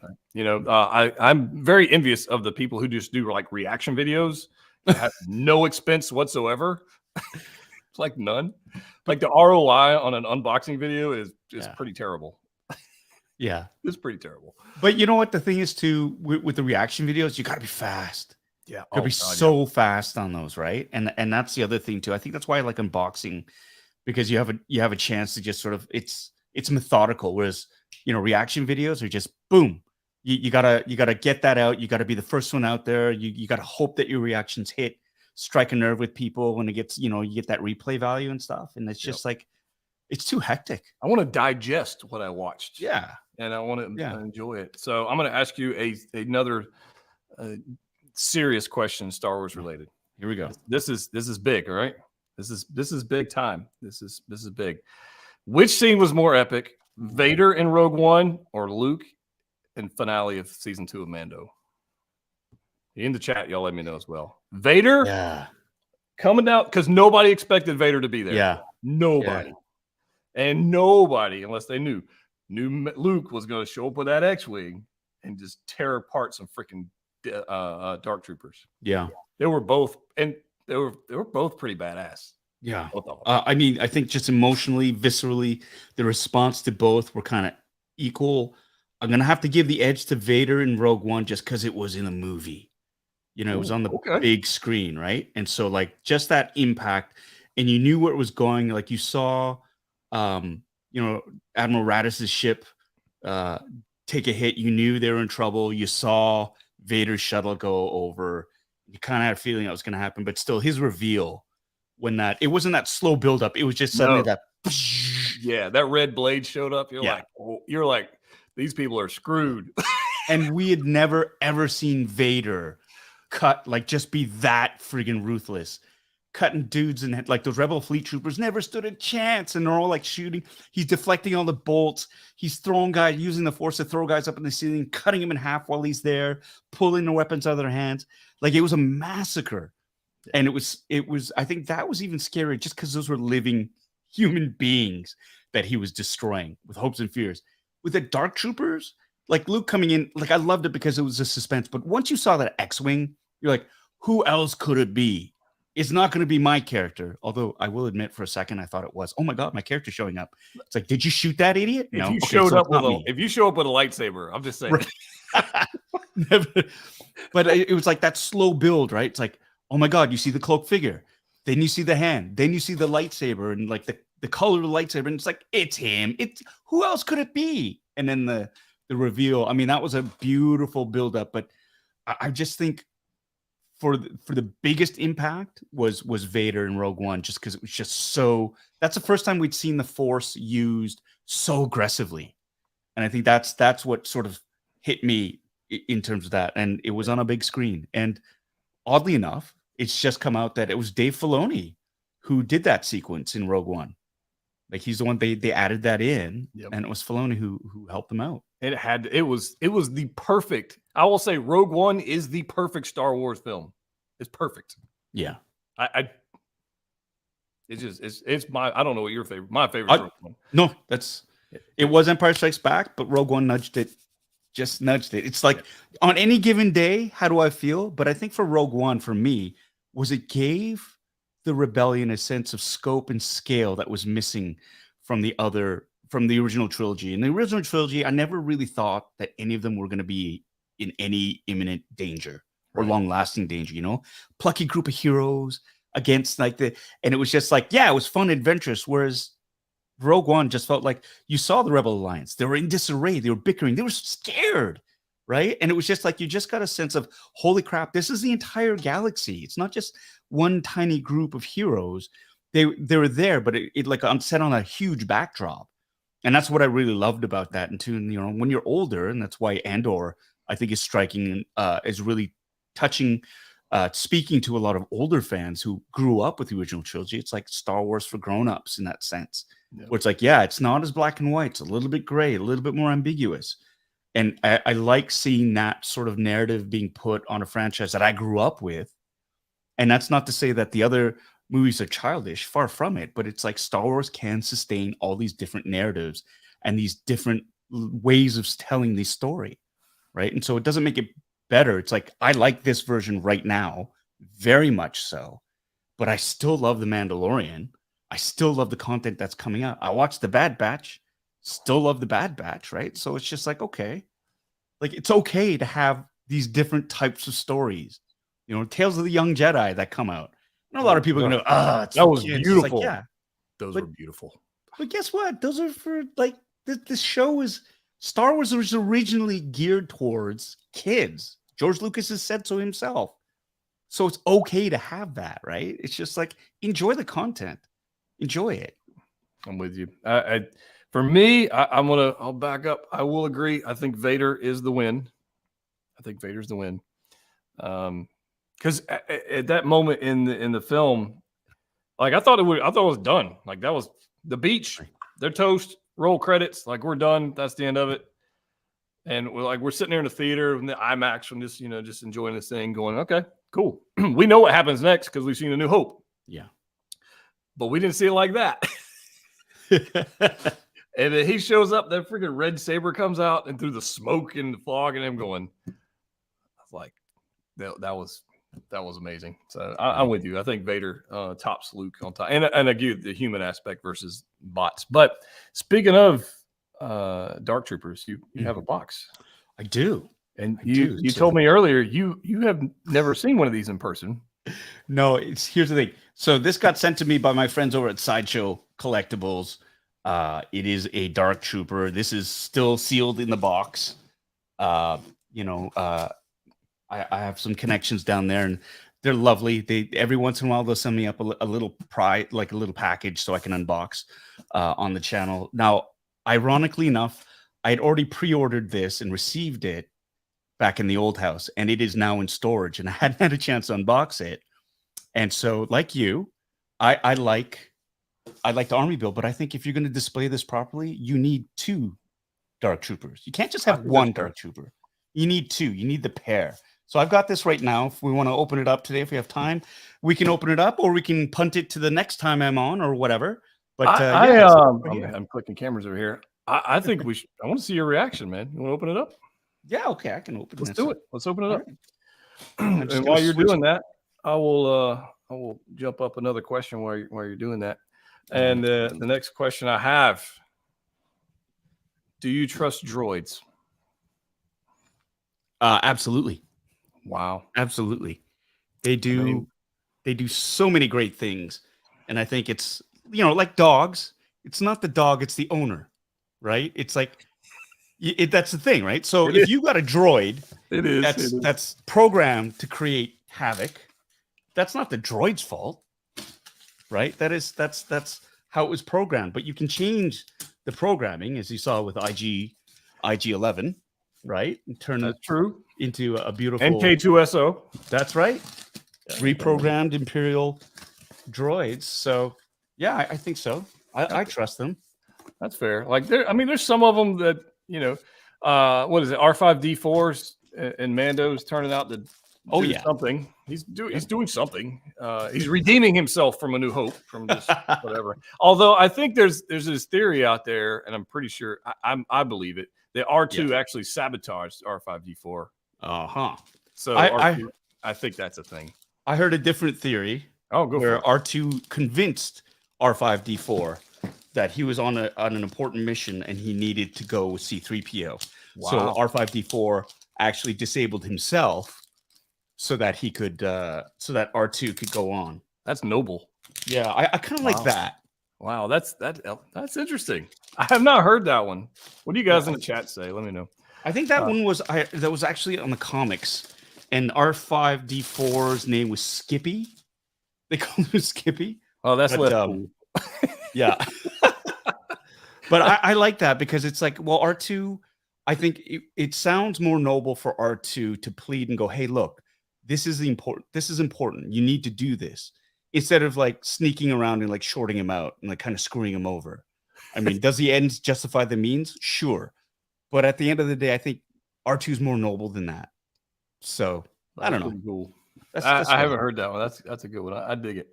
I'm very envious of the people who just do like reaction videos that have no expense whatsoever. It's like none. Like the ROI on an unboxing video is pretty terrible. Yeah. It's pretty terrible. But you know what the thing is too, with the reaction videos, you got to be fast. Yeah. Could be so fast on those, right? And that's the other thing too. I think that's why I like unboxing, because you have a chance to just sort of it's methodical, whereas reaction videos are just boom. You gotta get that out. You gotta be the first one out there. You gotta hope that your reactions strike a nerve with people when it gets, you get that replay value and stuff. And it's just like it's too hectic. I want to digest what I watched. Yeah. And I want to enjoy it. So I'm going to ask you another serious question, Star Wars related. Here we go. This is big, all right? This is big time. This is big. Which scene was more epic? Vader in Rogue One or Luke in finale of season 2 of Mando? In the chat, y'all let me know as well. Vader coming out because nobody expected Vader to be there. Yeah. Nobody. Yeah. And nobody, unless they knew Luke was going to show up with that X-Wing and just tear apart some freaking dark troopers. Yeah. They were both pretty badass. Yeah. Both of them. I mean, I think just emotionally, viscerally, the response to both were kind of equal. I'm going to have to give the edge to Vader in Rogue One just because it was in a movie. You know, it was on the big screen, right? And so, like, just that impact, and you knew where it was going. Like, you saw, Admiral Radiss's ship take a hit. You knew they were in trouble. You saw Vader's shuttle go over. You kind of had a feeling that was going to happen, but still, his reveal when it wasn't that slow buildup. It was just suddenly that. Yeah, that red blade showed up. You're like, these people are screwed. And we had never ever seen Vader just be that friggin' ruthless, cutting dudes and like those rebel fleet troopers never stood a chance, and they're all like shooting. He's deflecting all the bolts. He's throwing guys, using the force to throw guys up in the ceiling, cutting them in half while he's there, pulling the weapons out of their hands. Like, it was a massacre. And it was, I think that was even scarier just because those were living human beings that he was destroying with hopes and fears. With the dark troopers, like Luke coming in, like, I loved it because it was a suspense. But once you saw that X-Wing, you're like, who else could it be? It's not going to be my character. Although I will admit for a second, I thought it was. Oh my God, my charger's showing up. It's like, did you shoot that idiot? If you showed up with if you show up with a lightsaber, I'm just saying. Right. But it was like that slow build, right? It's like, oh my God, you see the cloak figure. Then you see the hand. Then you see the lightsaber and like the color of the lightsaber. And it's like, it's him. Who else could it be? And then the reveal. I mean, that was a beautiful buildup. But I just think for the biggest impact was Vader in Rogue One, just because it was just so. That's the first time we'd seen the Force used so aggressively, and I think that's what sort of hit me in terms of that. And it was on a big screen. And oddly enough, it's just come out that it was Dave Filoni who did that sequence in Rogue One. Like, he's the one they added that in, and it was Filoni who helped them out. It was the perfect. I will say Rogue One is the perfect Star Wars film. It's perfect. Yeah. It's my, I don't know what your favorite, my favorite Rogue One. No, it was Empire Strikes Back, but Rogue One nudged it. It's like on any given day, how do I feel? But I think for Rogue One, for me, was it gave the rebellion a sense of scope and scale that was missing from the original trilogy. In the original trilogy, I never really thought that any of them were going to be in any imminent danger or long-lasting danger, plucky group of heroes against and it was just like, yeah, it was fun, adventurous. Whereas Rogue One just felt like you saw the Rebel Alliance. They were in disarray. They were bickering. They were scared, right? And it was just like, you just got a sense of, holy crap, this is the entire galaxy. It's not just one tiny group of heroes. They were there, but it like set on a huge backdrop. And that's what I really loved about that. And too, when you're older, and that's why Andor, I think, is striking, is really touching, speaking to a lot of older fans who grew up with the original trilogy. It's like Star Wars for grown-ups in that sense. Where it's like, yeah, it's not as black and white. It's a little bit gray, a little bit more ambiguous. And I like seeing that sort of narrative being put on a franchise that I grew up with. And that's not to say that the other movies are childish, far from it. But it's like Star Wars can sustain all these different narratives and these different ways of telling the story, right? And so it doesn't make it better. It's like, I like this version right now, very much so. But I still love The Mandalorian. I still love the content that's coming out. I watched The Bad Batch, still love The Bad Batch, right? So it's just like, okay. Like, it's okay to have these different types of stories. Tales of the Young Jedi that come out. And a lot of people are going to go, that was beautiful. Like, yeah. Those were beautiful. But guess what? Those are for, like, this show is, Star Wars was originally geared towards kids. George Lucas has said so himself. So it's okay to have that, right? It's just like, enjoy the content. Enjoy it. I'm with you. For me, I'll back up. I will agree. I think Vader is the win. I think Vader's the win. Because at that moment in the film, like I thought it was done. Like that was the beach. They're toast. Roll credits. Like we're done. That's the end of it. And we're sitting there in the theater in the IMAX from this, just enjoying this thing, going, okay, cool. We know what happens next because we've seen A New Hope. Yeah, but we didn't see it like that. And then he shows up, that freaking red saber comes out, and through the smoke and the fog, and him going, I was like, that was amazing. So I'm with you. I think Vader tops Luke on top, and again the human aspect versus bots. But speaking of Dark Troopers, you have a box. I do, and you told me earlier you have never seen one of these in person. No, here's the thing. So this got sent to me by my friends over at Sideshow Collectibles. It is a Dark Trooper. This is still sealed in the box. I have some connections down there, and they're lovely. They every once in a while they'll send me up a little like a little package so I can unbox on the channel. Now, ironically enough, I had already pre-ordered this and received it back in the old house, and it is now in storage, and I hadn't had a chance to unbox it. And so, like you, I like the Army build, but I think if you're going to display this properly, you need 2 Dark Troopers. You can't just have one Dark Trooper. You need 2. You need the pair. So I've got this right now. If we want to open it up today, if we have time, we can open it up, or we can punt it to the next time I'm on, or whatever. But I'm clicking cameras over here. I think I want to see your reaction, man. You want to open it up? Yeah, okay, I can open it. Let's do it. Let's open it up. Right. And while you're doing that, I will jump up another question while you're doing that. And the next question I have: do you trust droids? Absolutely. Wow. Absolutely. They do so many great things. And I think it's, like dogs, it's not the dog, it's the owner, right? It's like, that's the thing, right? So if you got a droid that's programmed to create havoc, that's not the droid's fault, right? That's how it was programmed. But you can change the programming, as you saw with IG-11, right? And turn that's true into a beautiful NK2SO. That's right. Reprogrammed Imperial droids. So yeah, I think so. I trust them. That's fair. Like there's some of them that what is it? R5D4s and Mando's turning out to do something. He's doing something. He's redeeming himself from A New Hope, from just whatever. Although I think there's this theory out there, and I'm pretty sure I believe it, that R2 actually sabotaged R5D4. So I think that's a thing. I heard a different theory. Where R2 convinced R5D4 that he was on an important mission and he needed to go with C-3PO. Wow. So R5D4 actually disabled himself so that he could so that R2 could go on. That's noble. Yeah, I kind of like that. Wow, that's interesting. I have not heard that one. What do you guys in the chat say? Let me know. I think that one was that was actually on the comics, and R5D4's name was Skippy. They call him Skippy. Oh, that's less cool. Yeah. But I like that because it's like, well, R2, I think it sounds more noble for R2 to plead and go, hey, look, this is important. This is important. You need to do this, instead of like sneaking around and like shorting him out and like kind of screwing him over. I mean, does the ends justify the means? Sure. But at the end of the day, I think R2 is more noble than that. So I don't know. Cool. I haven't heard that one. That's a good one. I dig it.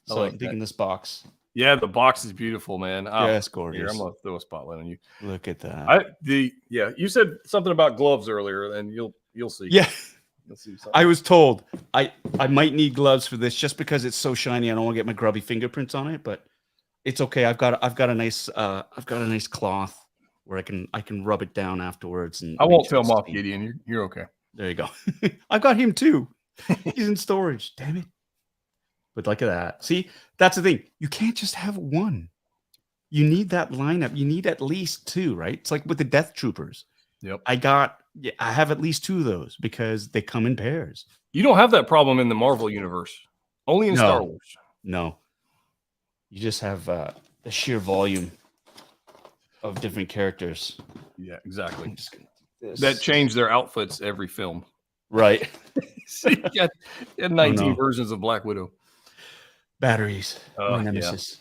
So I'm digging this box. Yeah, the box is beautiful, man. Yeah, it's gorgeous. Here, I'm gonna throw a spotlight on you. Look at that. You said something about gloves earlier, and you'll see. Yeah. You'll see something. I was told I might need gloves for this just because it's so shiny. I don't want to get my grubby fingerprints on it, but it's okay. I've got a nice cloth where I can rub it down afterwards. And I won't tell Moff Gideon. You're okay. There you go. I've got him too. He's in storage. Damn it. But look at that. See, that's the thing. You can't just have one. You need that lineup. You need at least 2, right? It's like with the Death Troopers. Yep. I have at least 2 of those because they come in pairs. You don't have that problem in the Marvel universe. Only in Star Wars. No. You just have the sheer volume of different characters. Yeah, exactly. I'm just gonna do this. That changed their outfits every film. Right. So you got 19 versions of Black Widow. Batteries. Oh, My nemesis.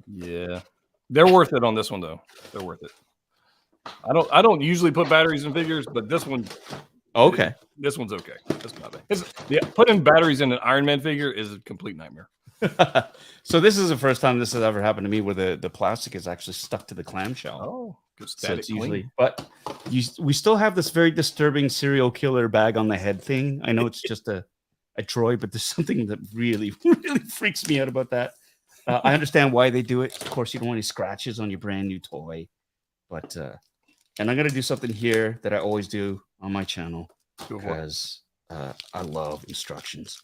Yeah. They're worth it on this one though. They're worth it. I don't usually put batteries in figures, but this one Okay. This one's okay. That's not bad. Yeah, putting batteries in an Iron Man figure is a complete nightmare. So this is the first time this has ever happened to me where the plastic is actually stuck to the clamshell. Oh, so it's usually, but we still have this very disturbing serial killer bag on the head thing. I know it's just a droid, but there's something that really, really freaks me out about that. I understand why they do it. Of course, you don't want any scratches on your brand new toy, but and I'm gonna do something here that I always do on my channel because I love instructions.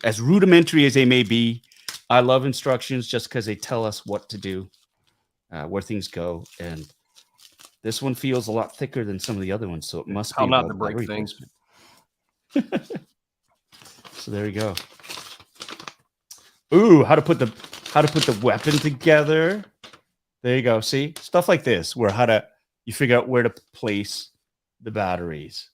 As rudimentary as they may be, I love instructions just because they tell us what to do, where things go, and this one feels a lot thicker than some of the other ones, so it must be how not to break things. So there you go. Ooh, how to put the weapon together. There you go. See, stuff like this, where you figure out where to place the batteries.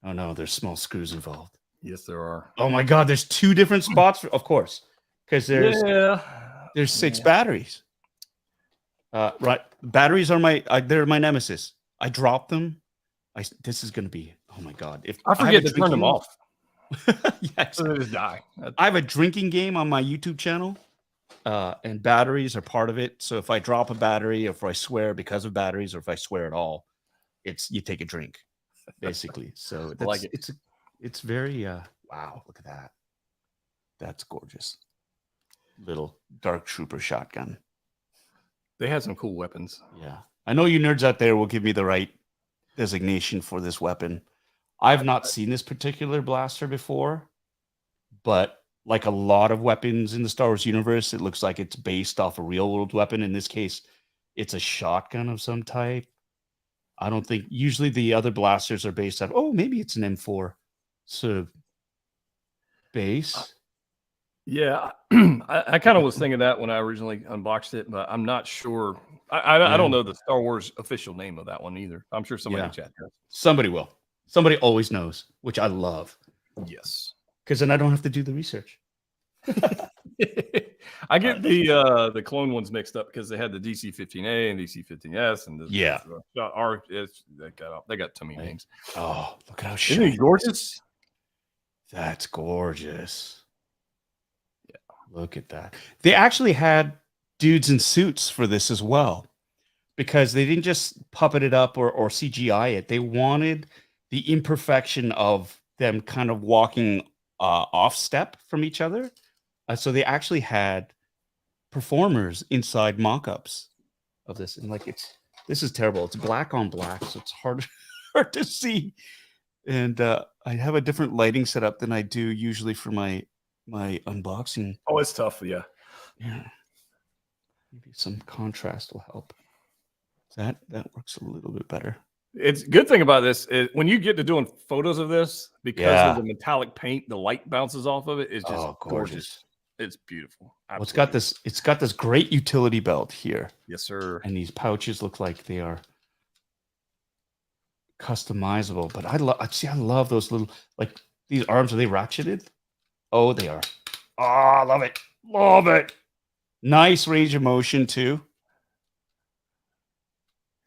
Oh no, there's small screws involved. Yes, there are. Oh my God, there's 2 different spots, of course, because there's 6 batteries. Right, batteries are they're my nemesis. I drop them. This is gonna be, oh my God! If I forget to turn them off, yeah, so they just die. I have a drinking game on my YouTube channel, and batteries are part of it. So if I drop a battery, or if I swear because of batteries, or if I swear at all, you take a drink, basically. So that's, like it. It's very wow, look at that. That's gorgeous. Little dark trooper shotgun. They had some cool weapons. Yeah. I know you nerds out there will give me the right designation for this weapon. I've not seen this particular blaster before, but like a lot of weapons in the Star Wars universe, it looks like it's based off a real world weapon. In this case, it's a shotgun of some type. I don't think usually the other blasters are based on, maybe it's an M4 sort of base. Yeah, I kind of was thinking that when I originally unboxed it, but I'm not sure. I don't know the Star Wars official name of that one either. I'm sure somebody in chat does. Somebody will. Somebody always knows, which I love. Yes, because then I don't have to do the research. I get the clone ones mixed up because they had the DC-15A and DC-15S and they got too many names. Oh, look at how shiny! Isn't he gorgeous? That's gorgeous. Yeah, look at that. They actually had dudes in suits for this as well, because they didn't just puppet it up or CGI it. They wanted the imperfection of them kind of walking off step from each other. So they actually had performers inside mock-ups of this, and this is terrible. It's black on black, so it's hard to see. And I have a different lighting setup than I do usually for my unboxing. Oh, it's tough, yeah. Maybe some contrast will help. That works a little bit better. It's a good thing about this is when you get to doing photos of this, because of the metallic paint, the light bounces off of it. It's just gorgeous. It's beautiful. Well, it's got this great utility belt here. Yes, sir. And these pouches look like they are customizable. But I love those little, like, these arms. Are they ratcheted? Oh, they are. Oh, I love it. Love it. Nice range of motion too.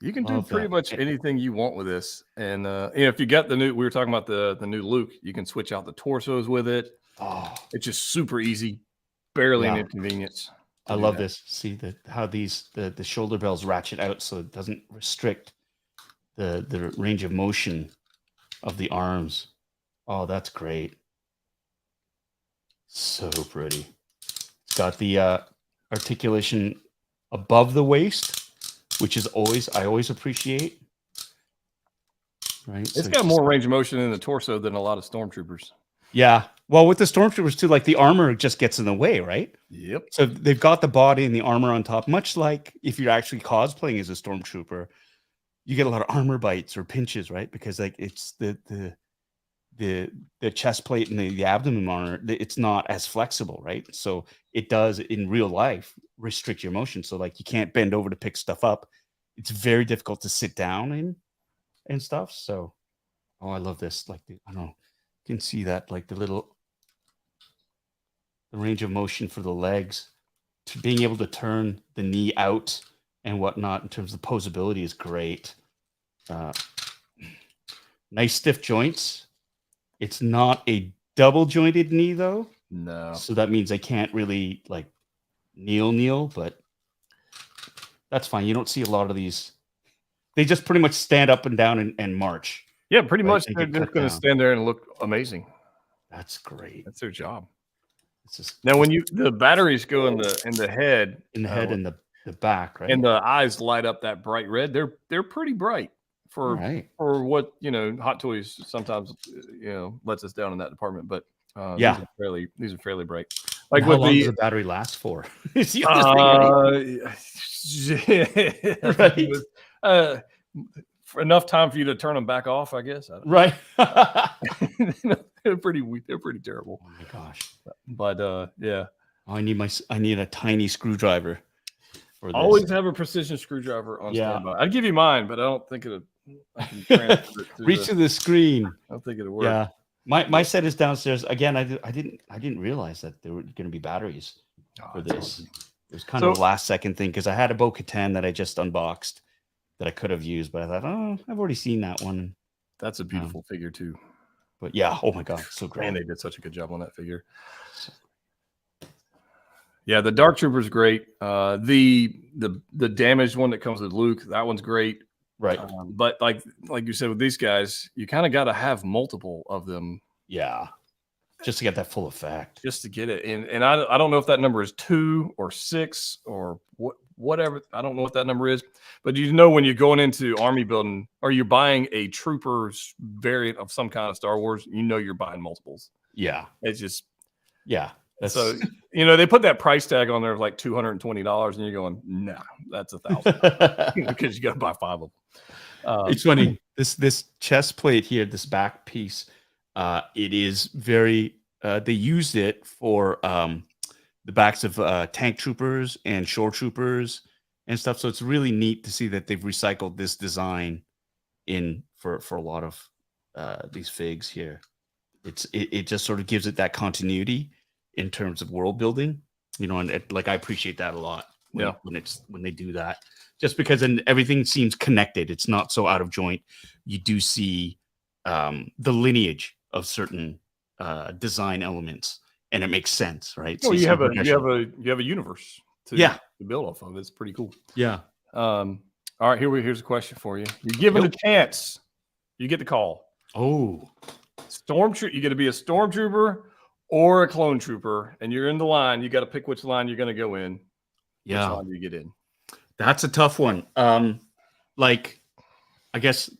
You can do pretty much anything you want with this. And if you got we were talking about the new Luke, you can switch out the torsos with it. Oh, it's just super easy, barely an inconvenience. I love this. See how these the shoulder bells ratchet out so it doesn't restrict the range of motion of the arms. Oh, that's great. So pretty. It's got the articulation above the waist, which is I always appreciate. Right. It's got more range of motion in the torso than a lot of stormtroopers. Yeah. Well, with the stormtroopers too, like the armor just gets in the way, right? Yep. So they've got the body and the armor on top, much like if you're actually cosplaying as a stormtrooper, you get a lot of armor bites or pinches, right? Because like it's the the chest plate and the abdomen monitor, it's not as flexible, right? So it does in real life restrict your motion. So like you can't bend over to pick stuff up. It's very difficult to sit down in and stuff. So, oh, I love this. Like I don't know, you can see that like the range of motion for the legs, to being able to turn the knee out and whatnot in terms of posability is great. Nice stiff joints. It's not a double jointed knee though. No. So that means I can't really like kneel, but that's fine. You don't see a lot of these. They just pretty much stand up and down and march. Yeah, pretty right? much. They're just going to stand there and look amazing. That's great. That's their job. It's just Now, when the batteries go in the head, and the back, right? and the eyes light up that bright red, they're pretty bright for what Hot Toys sometimes lets us down in that department. But these are fairly bright. Like how long does the battery last for? Right. For enough time for you to turn them back off, I guess. Right. They're pretty terrible. Oh my gosh. But yeah. I need a tiny screwdriver for this. Always have a precision screwdriver on standby. I'd give you mine, but I don't think I can transfer it reach to the screen. I don't think it'll work. Yeah. My set is downstairs. Again, I didn't realize that there were going to be batteries for this. It was kind of a last second thing because I had a Bo-Katan that I just unboxed that I could have used, but I thought, oh, I've already seen that one. That's a beautiful figure too. But yeah, oh my god, so great. And they did such a good job on that figure. Yeah, the Dark Trooper's great. The damaged one that comes with Luke, that one's great. Right. But like you said with these guys, you kind of got to have multiple of them. Yeah. Just to get that full effect. Just to get it. And I don't know if that number is 2 or 6 or whatever. I don't know what that number is. But when you're going into army building or you're buying a trooper's variant of some kind of Star Wars, you're buying multiples. Yeah. It's just so they put that price tag on there of like $220 and you're going, no, that's $1,000 because you got to buy 5 of them. It's funny. This chest plate here, this back piece, it is very they used it for the backs of tank troopers and shore troopers and stuff. So it's really neat to see that they've recycled this design in for a lot of these figs here. It just sort of gives it that continuity in terms of world building, and I appreciate that a lot when they do that, just because then everything seems connected. It's not so out of joint. You do see the lineage of certain design elements, and it makes sense, right? Well, you have a universe to build off of. It's pretty cool. Yeah. All right, here's a question for you. You're given a chance. You get the call. Oh, stormtrooper. You get to be a stormtrooper or a clone trooper, and you're in the line. You got to pick which line you're going to go in. Yeah. Which line do you get in? That's a tough one. I guess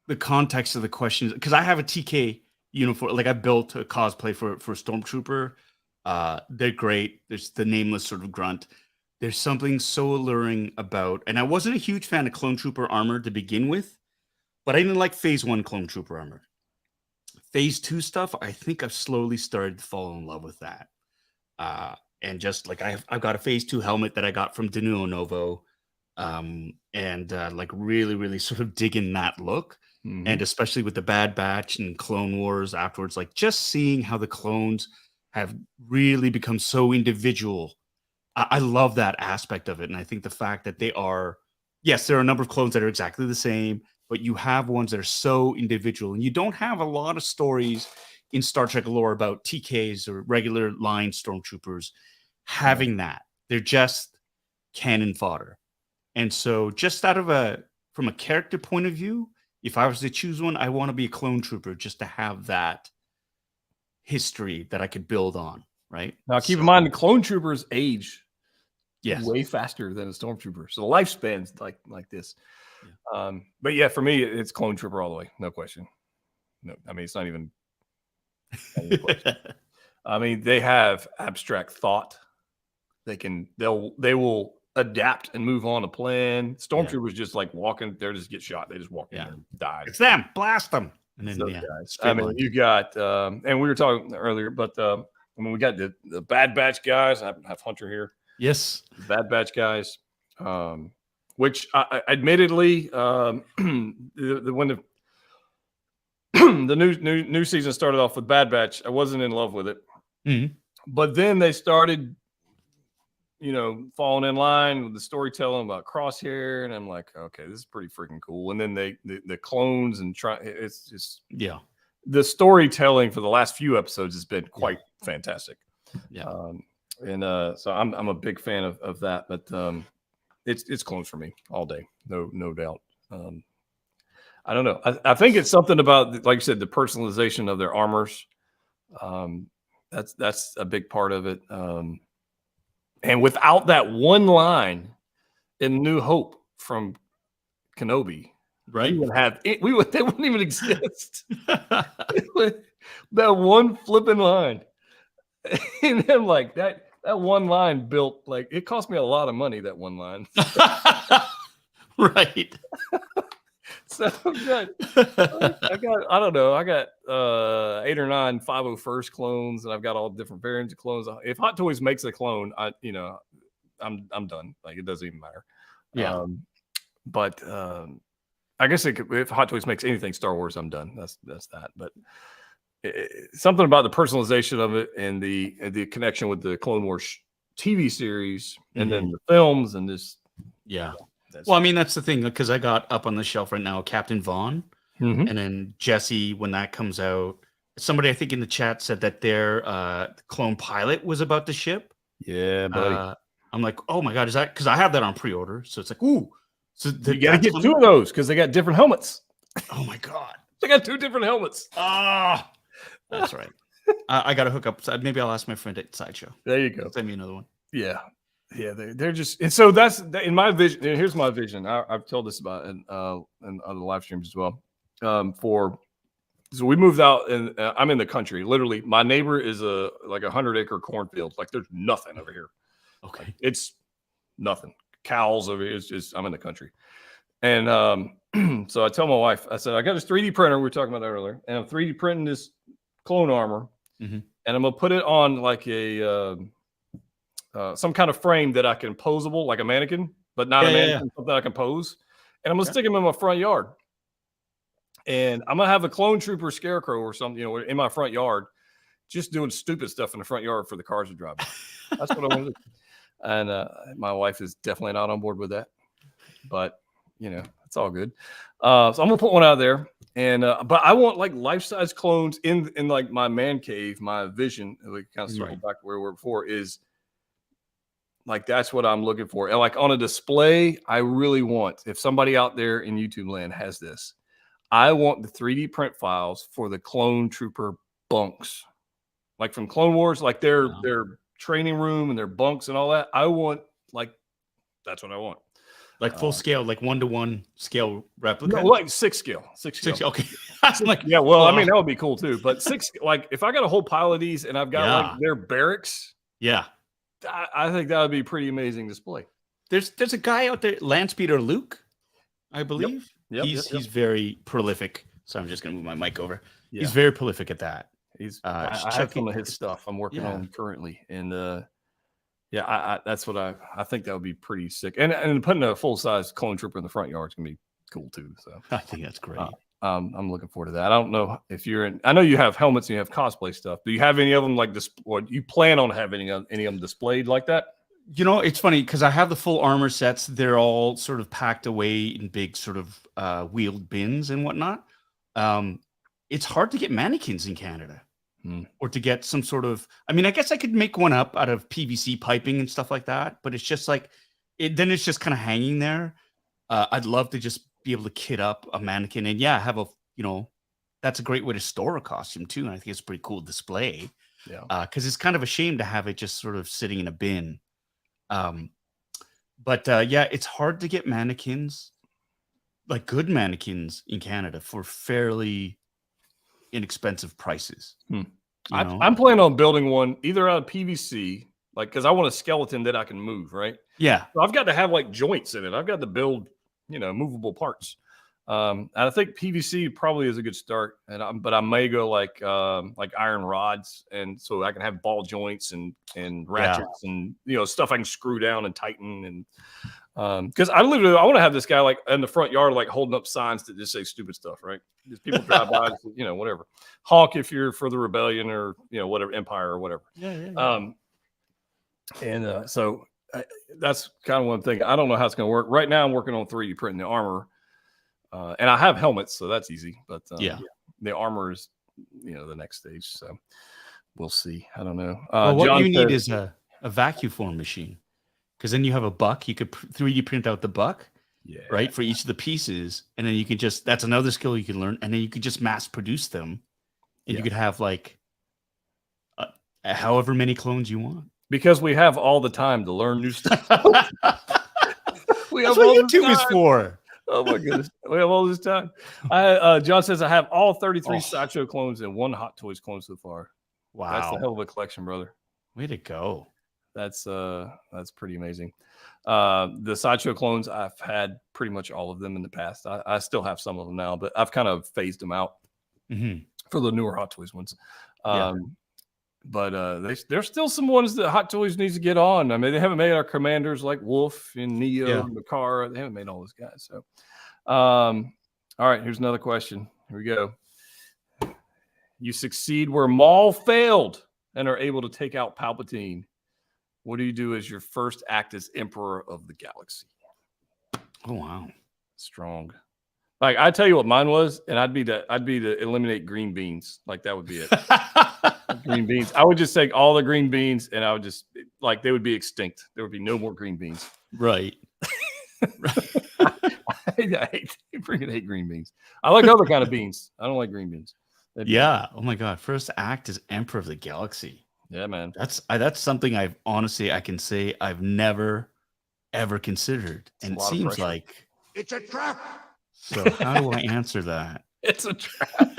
the context of the question is because I have a TK uniform. Like I built a cosplay for Stormtrooper. They're great. There's the nameless sort of grunt. There's something so alluring about, and I wasn't a huge fan of Clone Trooper armor to begin with, but I didn't like Phase 1 Clone Trooper armor. Phase 2 stuff, I think I've slowly started to fall in love with that. And just like I've got a Phase 2 helmet that I got from Denuo Novo, and like really, really sort of digging that look. Mm-hmm. And especially with the Bad Batch and Clone Wars afterwards, like just seeing how the clones have really become so individual. I love that aspect of it. And I think the fact that there are a number of clones that are exactly the same, but you have ones that are so individual. And you don't have a lot of stories in Star Trek lore about TKs or regular line stormtroopers having that. They're just cannon fodder. And so just from a character point of view, if I was to choose one, I want to be a clone trooper just to have that history that I could build on, right? Now, keep in mind, the clone troopers age way faster than a stormtrooper. So the lifespan's like this. Yeah. But yeah, for me, it's clone trooper all the way. No question. No, I mean, it's not even a question. I mean, they have abstract thought. They will adapt and move on a plan. Stormtroopers just like walking, they just get shot. They just walk in and die. It's them. Blast them. And then, those yeah, guys. straight I mean, line. you got, and we were talking earlier, but I mean, we got the Bad Batch guys. I have Hunter here. Yes. The Bad Batch guys, which admittedly, when the the new season started off with Bad Batch, I wasn't in love with it. Mhm. But then they started, falling in line with the storytelling about Crosshair, and I'm like, okay, this is pretty freaking cool. And then the clones and it's just Yeah. the storytelling for the last few episodes has been quite fantastic. Yeah. So I'm a big fan of that, but it's clones for me all day, no doubt. I don't know. I think it's something about, like you said, the personalization of their armors. That's a big part of it. And without that one line in New Hope from Kenobi, Right. they wouldn't even exist. That one flipping line. And then like that one line built, like, it cost me a lot of money, that one line. Right. So I got 8 or 9 501st clones, and I've got all different variants of clones. If Hot Toys makes a clone, I'm done. Like, it doesn't even matter. Yeah. But I guess if Hot Toys makes anything Star Wars, I'm done. That's that. But something about the personalization of it and the connection with the Clone Wars TV series, and then the films, and this. Yeah. Well, I mean, that's the thing, because I got up on the shelf right now Captain Vaughn, and then Jesse, when that comes out. Somebody, I think, in the chat said that their clone pilot was about to ship. Yeah, buddy. I'm like, oh my God, is that? Because I have that on pre-order. So it's like, ooh. So you got to get 2 of those because they got different helmets. Oh my God. They got 2 different helmets. Ah, that's right. I got to hook up. Maybe I'll ask my friend at Sideshow. There you go. Send me another one. Yeah. Yeah, they're just, and so that's in my vision. Here's my vision. I've told this about in other live streams as well. So we moved out, and I'm in the country. Literally, my neighbor is a 100-acre cornfield. Like, there's nothing over here. Okay, like, it's nothing. Cows over here. It's just, I'm in the country, and so I tell my wife, I said, I got this 3D printer we were talking about earlier, and I'm 3D printing this clone armor, and I'm gonna put it on like a some kind of frame that I can poseable, like a mannequin, but not a mannequin, something I can pose. And I'm going to stick them in my front yard. And I'm going to have a clone trooper scarecrow or something, in my front yard, just doing stupid stuff in the front yard for the cars to drive by. That's what I want to do. And my wife is definitely not on board with that. But, it's all good. So I'm going to put one out there. And but I want like life-size clones in like my man cave, my vision, like kind of circle back to where we were before, is like, that's what I'm looking for. And like on a display, I really want, if somebody out there in YouTube land has this, I want the 3D print files for the clone trooper bunks, like from Clone Wars, like their training room and their bunks and all that. I want, like, that's what I want. Like full scale, like 1-to-1 scale replica. No, like 6 scale. 6 scale. Okay. I'm like, yeah, well, I mean, that would be cool too. But 6, like, if I got a whole pile of these and I've got like their barracks. Yeah. I think that would be a pretty amazing display. There's a guy out there, Lance Peter Luke, I believe. Yep, he's very prolific. So I'm just gonna move my mic over. Yeah. He's very prolific at that. He's I have some of his stuff I'm working on currently, and that's what I think that would be pretty sick. And putting a full size clone trooper in the front yard is gonna be cool too. So I think that's great. I'm looking forward to that. I don't know if you're in. I know you have helmets and you have cosplay stuff. Do you have any of them like this? Or you plan on having any of them displayed like that? It's funny because I have the full armor sets. They're all sort of packed away in big sort of wheeled bins and whatnot. It's hard to get mannequins in Canada, or to get some sort of. I mean, I guess I could make one up out of PVC piping and stuff like that, but it's just like then it's just kind of hanging there. I'd love to just be able to kit up a mannequin and have a that's a great way to store a costume too, and I think it's a pretty cool display. Because it's kind of a shame to have it just sort of sitting in a bin. But it's hard to get mannequins, like good mannequins in Canada, for fairly inexpensive prices. I'm planning on building one either out of PVC, like, because I want a skeleton that I can move, right? Yeah. So I've got to have like joints in it. I've got to build movable parts. And I think PVC probably is a good start, but I may go like iron rods, and so I can have ball joints and ratchets and stuff I can screw down and tighten, and because I want to have this guy like in the front yard like holding up signs that just say stupid stuff, right? Just people drive by, whatever, honk if you're for the rebellion or whatever, empire or whatever. Yeah. So that's kind of one thing. I don't know how it's going to work. Right now, I'm working on 3D printing the armor. And I have helmets, so that's easy. But the armor is, the next stage. So we'll see. I don't know. What John you need is a vacuum form machine, because then you have a buck. You could 3D print out the buck, right, for each of the pieces, and then you can that's another skill you can learn, and then you could just mass produce them, and you could have like however many clones you want. Because we have all the time to learn new stuff. That's what YouTube is for. Oh my goodness, we have all this time. John says I have all 33 Sideshow clones and 1 Hot Toys clone so far. Wow, that's a hell of a collection, brother. Way to go. That's pretty amazing. The Sideshow clones, I've had pretty much all of them in the past. I still have some of them now, but I've kind of phased them out for the newer Hot Toys ones. But there's still some ones that Hot Toys needs to get on. I mean, they haven't made our commanders like Wolf and Neo and Makara. They haven't made all those guys. So, all right, here's another question. Here we go. You succeed where Maul failed and are able to take out Palpatine. What do you do as your first act as Emperor of the Galaxy? Oh wow, strong. Like I tell you what mine was, and I'd be to eliminate green beans. Like that would be it. Green beans. I would just take all the green beans, and I would just they would be extinct. There would be no more green beans. Right. I freaking hate green beans. I like other kind of beans. I don't like green beans. Oh my god. First act as Emperor of the Galaxy. Yeah, man. That's something I can say I've never ever considered, and it seems like it's a trap. So how do I answer that? It's a trap.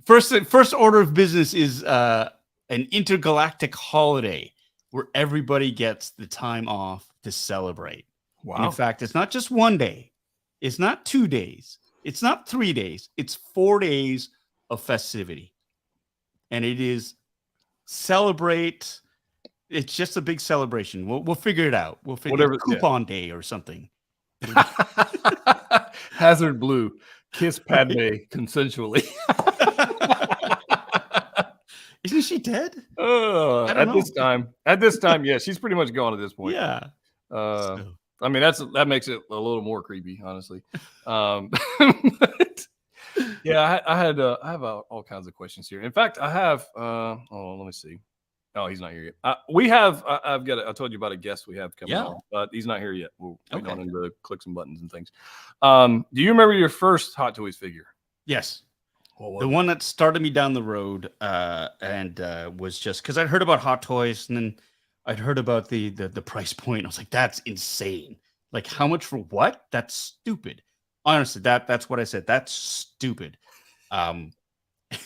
First order of business is an intergalactic holiday where everybody gets the time off to celebrate. Wow. And in fact, it's not just one day. It's not 2 days. It's not 3 days. It's 4 days of festivity. And it is celebrate. It's just a big celebration. We'll figure it out. We'll figure it out. Coupon day or something. Hazard Blue. Kiss Padme consensually. Isn't she dead? At this time, yeah, she's pretty much gone at this point. Yeah. I mean, that makes it a little more creepy, honestly. Yeah, I have all kinds of questions here. In fact, I have. Let me see. Oh, he's not here yet. I told you about a guest we have coming on, but he's not here yet. We're waiting on him to click some buttons and things. Do you remember your first Hot Toys figure? Yes. The one that started me down the road and was just because I'd heard about Hot Toys, and then I'd heard about the price point. I was like, that's insane. Like, how much for what? That's stupid. Honestly, that's what I said. That's stupid. And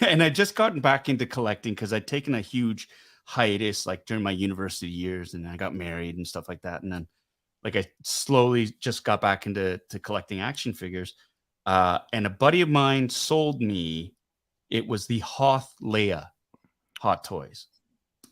I'd just gotten back into collecting because I'd taken a huge hiatus like during my university years, and I got married and stuff like that. And then like I slowly just got back into collecting action figures. And a buddy of mine sold me, it was the Hoth Leia Hot Toys.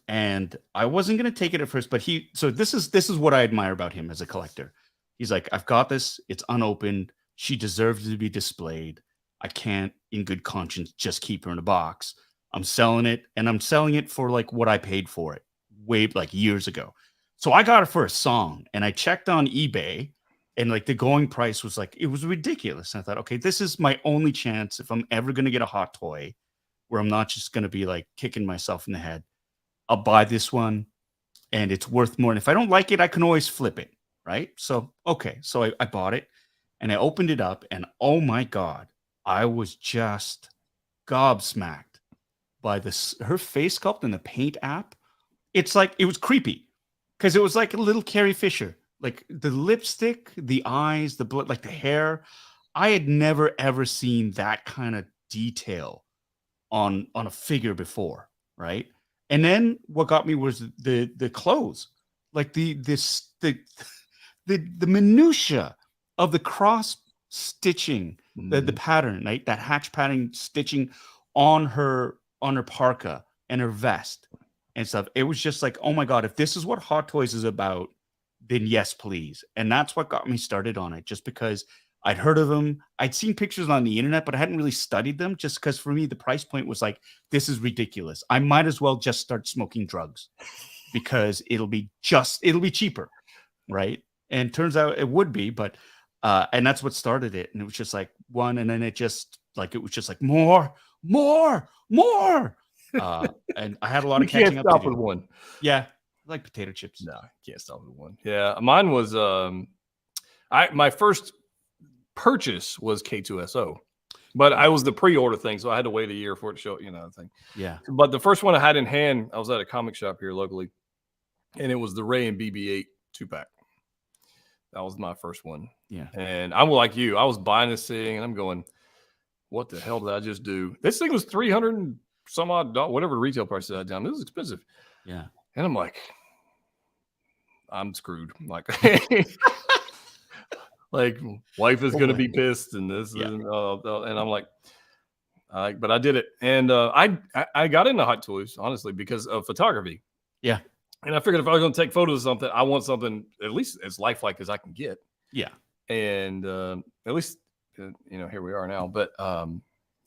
And I wasn't going to take it at first, but this is what I admire about him as a collector. He's like, I've got this. It's unopened. She deserves to be displayed. I can't in good conscience just keep her in a box. I'm selling it, and I'm selling it for like what I paid for it way like years ago. So I got it for a song, and I checked on eBay, and like the going price was like, it was ridiculous. And I thought, okay, this is my only chance if I'm ever going to get a hot toy where I'm not just going to be like kicking myself in the head. I'll buy this one, and it's worth more. And if I don't like it, I can always flip it. Right. So, okay. So I bought it, and I opened it up, and oh my God, I was just gobsmacked by her face sculpt and the paint app. It's like, it was creepy because it was like a little Carrie Fisher, like the lipstick, the eyes, the blood, like the hair. I had never, ever seen that kind of detail on a figure before. Right. And then what got me was the clothes, like the the minutia of the cross stitching, the pattern, right? That hatch pattern stitching on her parka and her vest and stuff. It was just like, oh my God, if this is what Hot Toys is about, then yes, please. And that's what got me started on it, just because I'd heard of them. I'd seen pictures on the internet, but I hadn't really studied them, just because for me, the price point was like, this is ridiculous. I might as well just start smoking drugs because it'll be cheaper. Right. And turns out it would be, but and that's what started it. And it was just like one, and then it was just like more. And I had a lot of catching up to do. With one. Yeah. Like potato chips. No, can't stop with one. Yeah. Mine was my first purchase was K2SO, but I was the pre-order thing, so I had to wait a year for it to show, thing. Yeah. But the first one I had in hand, I was at a comic shop here locally, and it was the Ray and BB-8 2-pack. That was my first one. Yeah. And I'm like you. I was buying this thing, and I'm going, what the hell did I just do? This thing was $300 and some odd, whatever the retail price is at the time. It was expensive. Yeah. And I'm like, I'm screwed. Like, like wife is going to be pissed, and this, and I'm like, but I did it. And I got into Hot Toys, honestly, because of photography. Yeah. And I figured if I was going to take photos of something, I want something at least as lifelike as I can get. Yeah. And at least, here we are now. But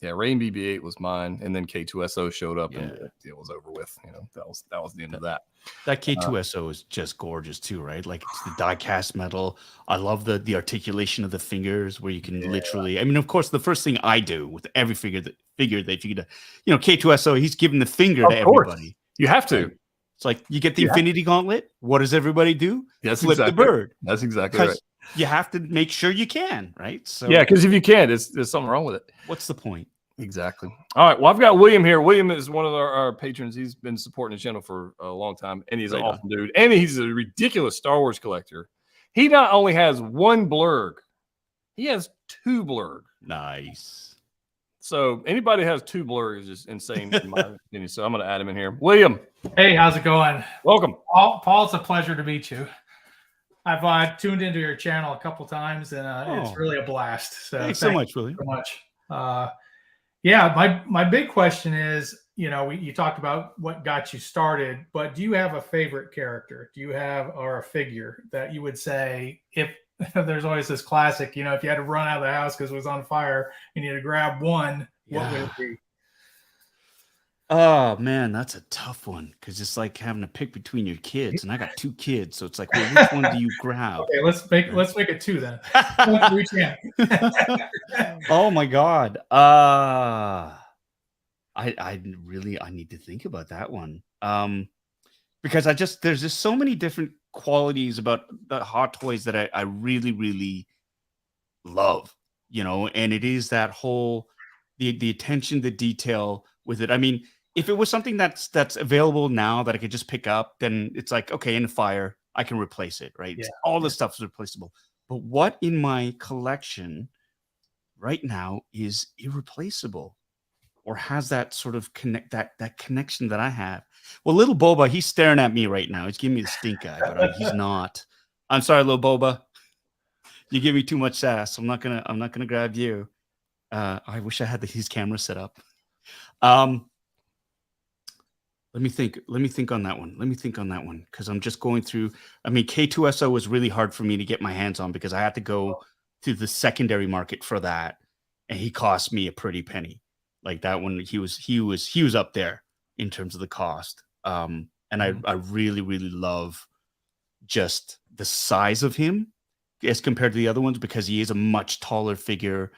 Ray and BB-8 was mine. And then K2SO showed up, and it was over with. That was the end of that. That K2SO is just gorgeous too, right? Like, it's the die cast metal. I love the articulation of the fingers, where you can literally, I mean, of course, the first thing I do with every figure that you get, K2SO, he's giving the finger to everybody. You have to. It's like, you get the Infinity Gauntlet. What does everybody do? That's Flip the bird. That's exactly right. You have to make sure you can, right? So because if you can't, there's something wrong with it. What's the point? Exactly. All right. Well, I've got William here. William is one of our patrons. He's been supporting the channel for a long time, and he's an awesome dude. And he's a ridiculous Star Wars collector. He not only has one blurg, he has two blurg. Nice. So anybody who has two blurgs is just insane in my opinion. So I'm going to add him in here. William. Hey, how's it going? Welcome. Paul, it's a pleasure to meet you. I've tuned into your channel a couple times, and it's really a blast. So thanks so much, William. So much. My big question is, you talked about what got you started, but do you have a favorite character? Do you have or a figure that you would say, if there's always this classic, if you had to run out of the house because it was on fire and you had to grab one, what would it be? Oh man, that's a tough one, because it's like having to pick between your kids, and I got two kids, so it's like, well, which one do you grab? Okay, let's make it two then. Oh my God. I need to think about that one. Because there's just so many different qualities about the Hot Toys that I really, really love, and it is that whole, the attention to detail with it. I mean, if it was something that's available now that I could just pick up, then it's like, okay, in the fire, I can replace it, right? Yeah. All the stuff is replaceable. But what in my collection right now is irreplaceable, or has that sort of that connection that I have? Well, little Boba, he's staring at me right now. He's giving me the stink eye, but he's not. I'm sorry, little Boba. You give me too much sass. I'm not gonna grab you. I wish I had his camera set up. Let me think on that one. Because I'm just going through. I mean, K2SO was really hard for me to get my hands on, because I had to go to the secondary market for that, and he cost me a pretty penny. Like that one, he was up there in terms of the cost. And I really, really love just the size of him as compared to the other ones, because he is a much taller figure.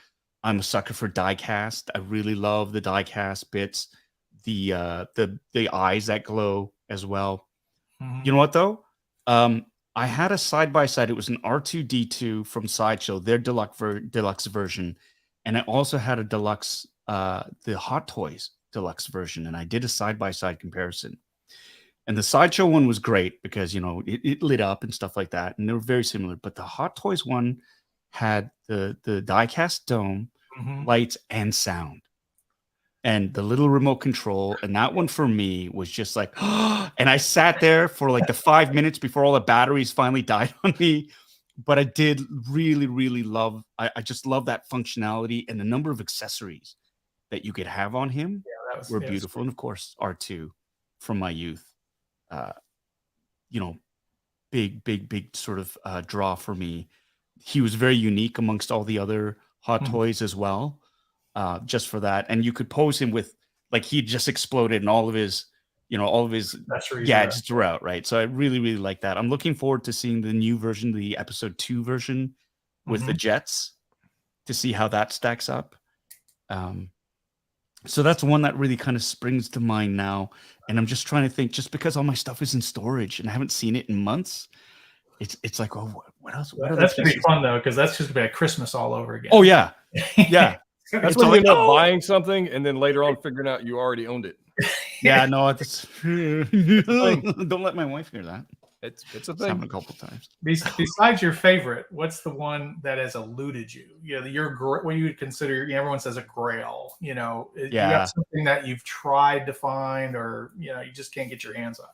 I'm a sucker for die cast. I really love the die cast bits. The eyes that glow as well. Mm-hmm. You know what though? I had a side-by-side. It was an R2-D2 from Sideshow, their deluxe version. And I also had a deluxe, the Hot Toys deluxe version. And I did a side-by-side comparison. And the Sideshow one was great because, it lit up and stuff like that. And they were very similar. But the Hot Toys one had the die-cast dome, lights, and sound. And the little remote control. And that one for me was just like, and I sat there for like the 5 minutes before all the batteries finally died on me, but I did really, really love. I just love that functionality and the number of accessories that you could have on him were beautiful. And of course, R2 from my youth, you know, big sort of draw for me. He was very unique amongst all the other Hot Toys as well, just for that. And you could pose him with, like, he just exploded and all of his gadgets throughout, right? So I really, really like that. I'm looking forward to seeing the new version, the episode 2 version with the jets, to see how that stacks up. So that's one that really kind of springs to mind now. And I'm just trying to think, just because all my stuff is in storage and I haven't seen it in months, it's like, oh, what else? That's gonna be fun though, because that's just gonna be like Christmas all over again. Oh yeah, yeah. That's when you end up buying something and then later on figuring out you already owned it. Yeah, no, that's don't let my wife hear that. It's a It's thing. happened a couple times. Besides your favorite, what's the one that has eluded you? You know, what you would consider, everyone says a grail. You know, you got something that you've tried to find, or you just can't get your hands on.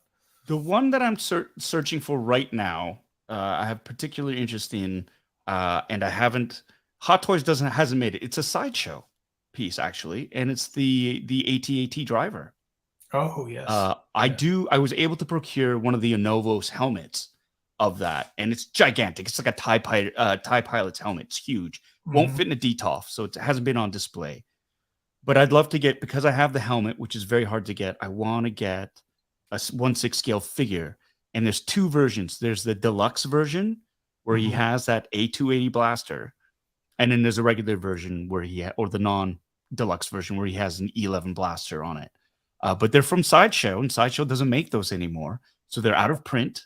The one that I'm searching for right now, I have particular interest in, and I haven't. Hot Toys hasn't made it. It's a sideshow piece actually, and it's the AT-AT driver. Oh yes. I was able to procure one of the Anovos helmets of that, and it's gigantic. It's like a TIE Pilot's helmet. It's huge. Won't fit in a DTOF, so it hasn't been on display. But I'd love to get, because I have the helmet, which is very hard to get. I want to get a 1/6 scale figure, and there's 2 versions. There's the deluxe version where he has that A280 blaster, and then there's a regular version where or the non-deluxe version where he has an E11 blaster on it. But they're from Sideshow, and Sideshow doesn't make those anymore, so they're out of print.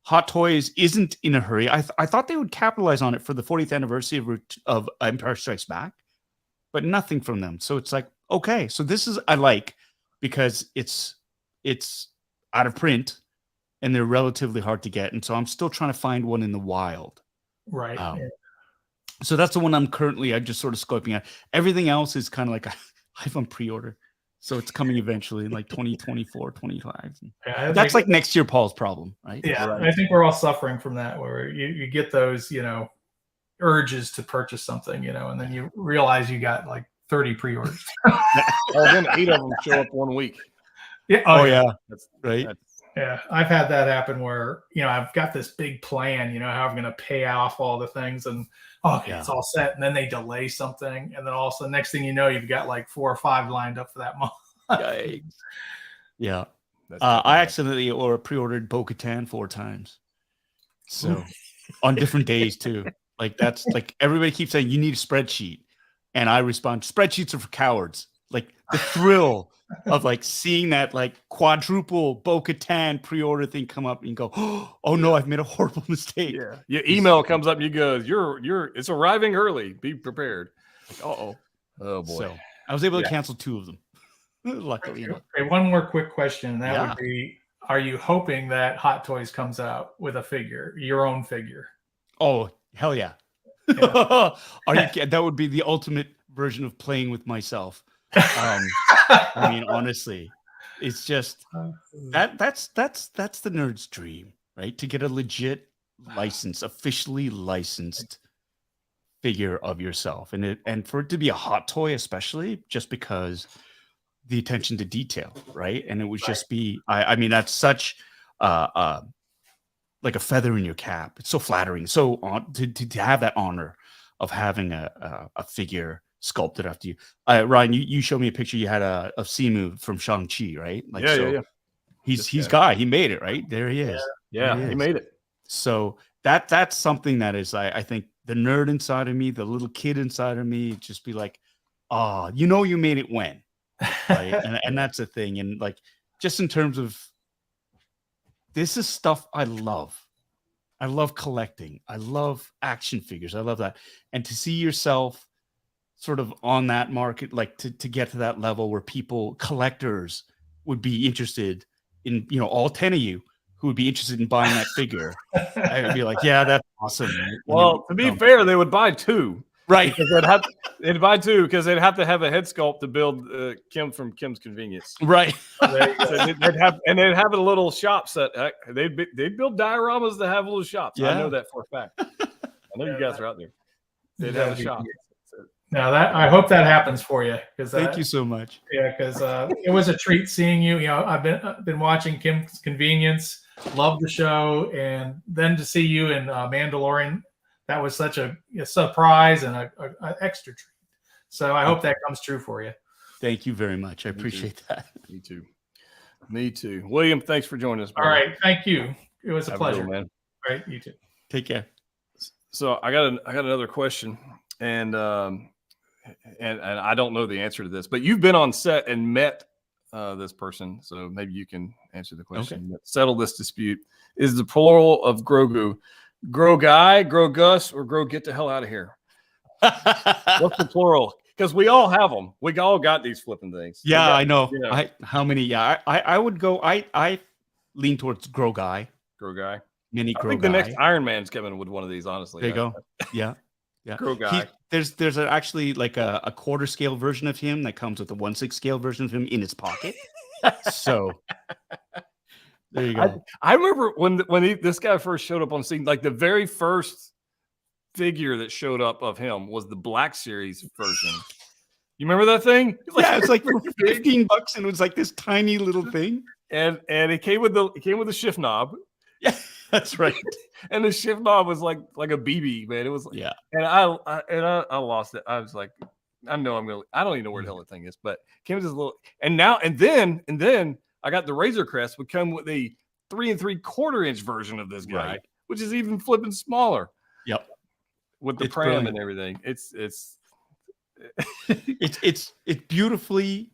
Hot Toys isn't in a hurry. I thought they would capitalize on it for the 40th anniversary of Empire Strikes Back, but nothing from them. So it's like, okay, so this is I like, because it's out of print and they're relatively hard to get, and so I'm still trying to find one in the wild. Right. So that's the one I'm just sort of scoping out. Everything else is kind of like I have on pre-order. So it's coming eventually in like 2024, 25. Yeah, that's like next year Paul's problem, right? Yeah, right. I think we're all suffering from that, where you get those, urges to purchase something, and then you realize you got like 30 pre-orders. Then 8 of them show up 1 week. Yeah. Oh yeah. That's right. Yeah, I've had that happen where, I've got this big plan, how I'm going to pay off all the things, and it's all set. And then they delay something. And then also next thing you know, you've got like 4 or 5 lined up for that month. Yeah. I accidentally pre-ordered Bo-Katan 4 times. So on different days too. Like that's like everybody keeps saying you need a spreadsheet. And I respond, spreadsheets are for cowards. Like the thrill of like seeing that like quadruple Bo-Katan pre-order thing come up and you go, oh no, I've made a horrible mistake. Yeah. Your email comes up and you go, it's arriving early. Be prepared. Like, oh boy. So I was able to cancel 2 of them. Luckily enough. Okay, one more quick question. And that would be, are you hoping that Hot Toys comes out with a figure, your own figure? Oh, hell yeah. That would be the ultimate version of playing with myself. I mean, honestly, it's just that's the nerd's dream, right? To get a legit officially licensed figure of yourself, and for it to be a hot toy, especially just because the attention to detail, right? And it would just be, I mean, that's such like a feather in your cap. It's so flattering, so to have that honor of having a figure sculpted after you. Ryan, you showed me a picture. You had a Simu from Shang-Chi, right? Like, yeah. He's guy. He made it, right? There he is. Yeah, he made it. So that's something that is, I think, the nerd inside of me, the little kid inside of me, just be like, you made it when, right? and that's the thing. And like, just in terms of, this is stuff I love. I love collecting. I love action figures. I love that. And to see yourself sort of on that market, like to get to that level where collectors would be interested in, all 10 of you who would be interested in buying that figure. I would be like, yeah, that's awesome. Well, to be fair, they would buy 2. Right. Because they'd buy 2 because they'd have to have a head sculpt to build Kim from Kim's Convenience. Right. So they'd have a little shop set. They'd build dioramas to have little shops. Yeah. I know that for a fact. I know you guys are out there. They'd have a shot. Now that I hope that happens for you, because Thank you so much. Yeah, because it was a treat seeing you. You know, I've been watching Kim's Convenience, love the show, and then to see you in Mandalorian, that was such a surprise and a extra treat. So I hope that comes true for you. Thank you very much. I appreciate that. Me too. Me too. William, thanks for joining us. All right, thank you. It was a pleasure, man. All right, you too. Take care. So I got another question, and I don't know the answer to this, but you've been on set and met this person, so maybe you can answer the question. Okay. Settle this dispute. Is the plural of Grogu Grow Guy, Grow Gus, or Grow Get the hell out of here? What's the plural? Because we all have them. We all got these flipping things. Yeah, I know. How many? Yeah, I would go. I lean towards Grow Guy. Grow Guy. Mini Grow Guy. I think the next Iron Man's coming with one of these. Honestly, there you go. Yeah. Yeah, Grow Guy. There's actually like a quarter scale version of him that comes with a 1/6 scale version of him in his pocket. So there you go. I remember when this guy first showed up on scene, like the very first figure that showed up of him was the Black Series version. You remember that thing? It's like for $15, and it was like this tiny little thing. And it came with the shift knob. Yeah, that's right. And the shift knob was like a BB, man. It was like, yeah. And I lost it. I was like, I don't even know where the hell the thing is, but came with this little. And then I got the Razor Crest would come with a 3 3/4 inch version of this guy, which is even flipping smaller. Yep. With the pram brilliant. And everything. It's beautifully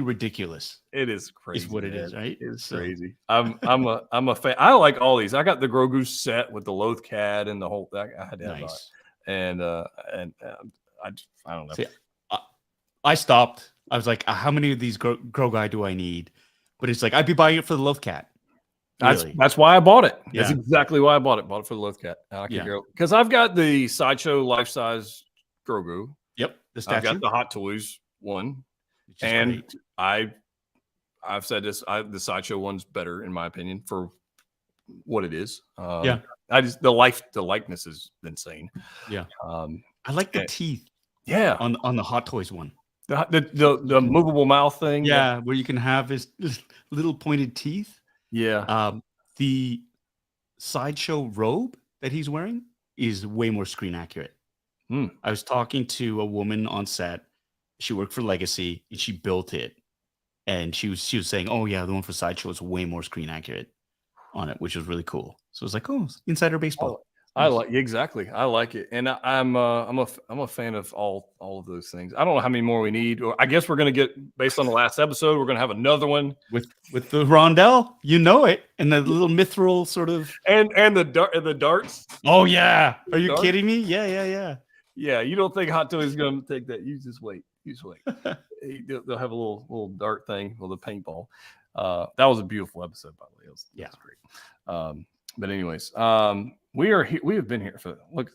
ridiculous. It is crazy. Is what it is, right? It's crazy. I'm a fan. I like all these. I got the Grogu set with the Loth Cat and the whole thing. I had to have that. And I don't know. See, I stopped. I was like, how many of these Grow Guy do I need? But it's like I'd be buying it for the Loth Cat. Really. That's why I bought it. That's exactly why I bought it. Bought it for the Loth Cat. Because I've got the Sideshow life size Grogu. Yep. The statue. I've got the Hot Toys one. And great. I've said this. The Sideshow one's better in my opinion for what it is. The likeness is insane. Yeah. I like the teeth. Yeah. On the Hot Toys one. The movable mouth thing. Yeah, where you can have his little pointed teeth. Yeah. The Sideshow robe that he's wearing is way more screen accurate. I was talking to a woman on set. She worked for Legacy and she built it. And she was saying, oh yeah, the one for Sideshow is way more screen accurate on it, which was really cool. So it's like, oh, insider baseball. I like exactly. I like it, and I'm a fan of all of those things. I don't know how many more we need. I guess we're gonna get based on the last episode. We're gonna have another one with the rondelle, you know it, and the little mithril sort of and the darts. Oh yeah, are you kidding me? Yeah. Yeah, you don't think Hot Toys is gonna take that? You just wait. They'll have a little dart thing with a paintball. That was a beautiful episode, by the way. It was great. But anyways, we are here. We have been here for look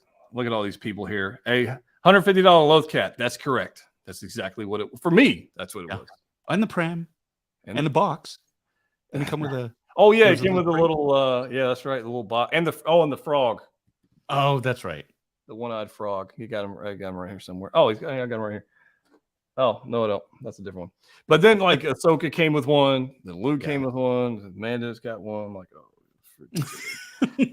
at all these people here. A $150 Loth Cat. That's correct. That's exactly what it for me. That's what it was. And the pram, and the box, and it come with a. It came with a little. That's right. The little box and the frog. Oh, that's right. The one-eyed frog. I got him right here somewhere. Oh, I got him right here. Oh, no. That's a different one. But then, like, Ahsoka came with one. Then Luke came with one. Amanda's got one. I'm like, oh.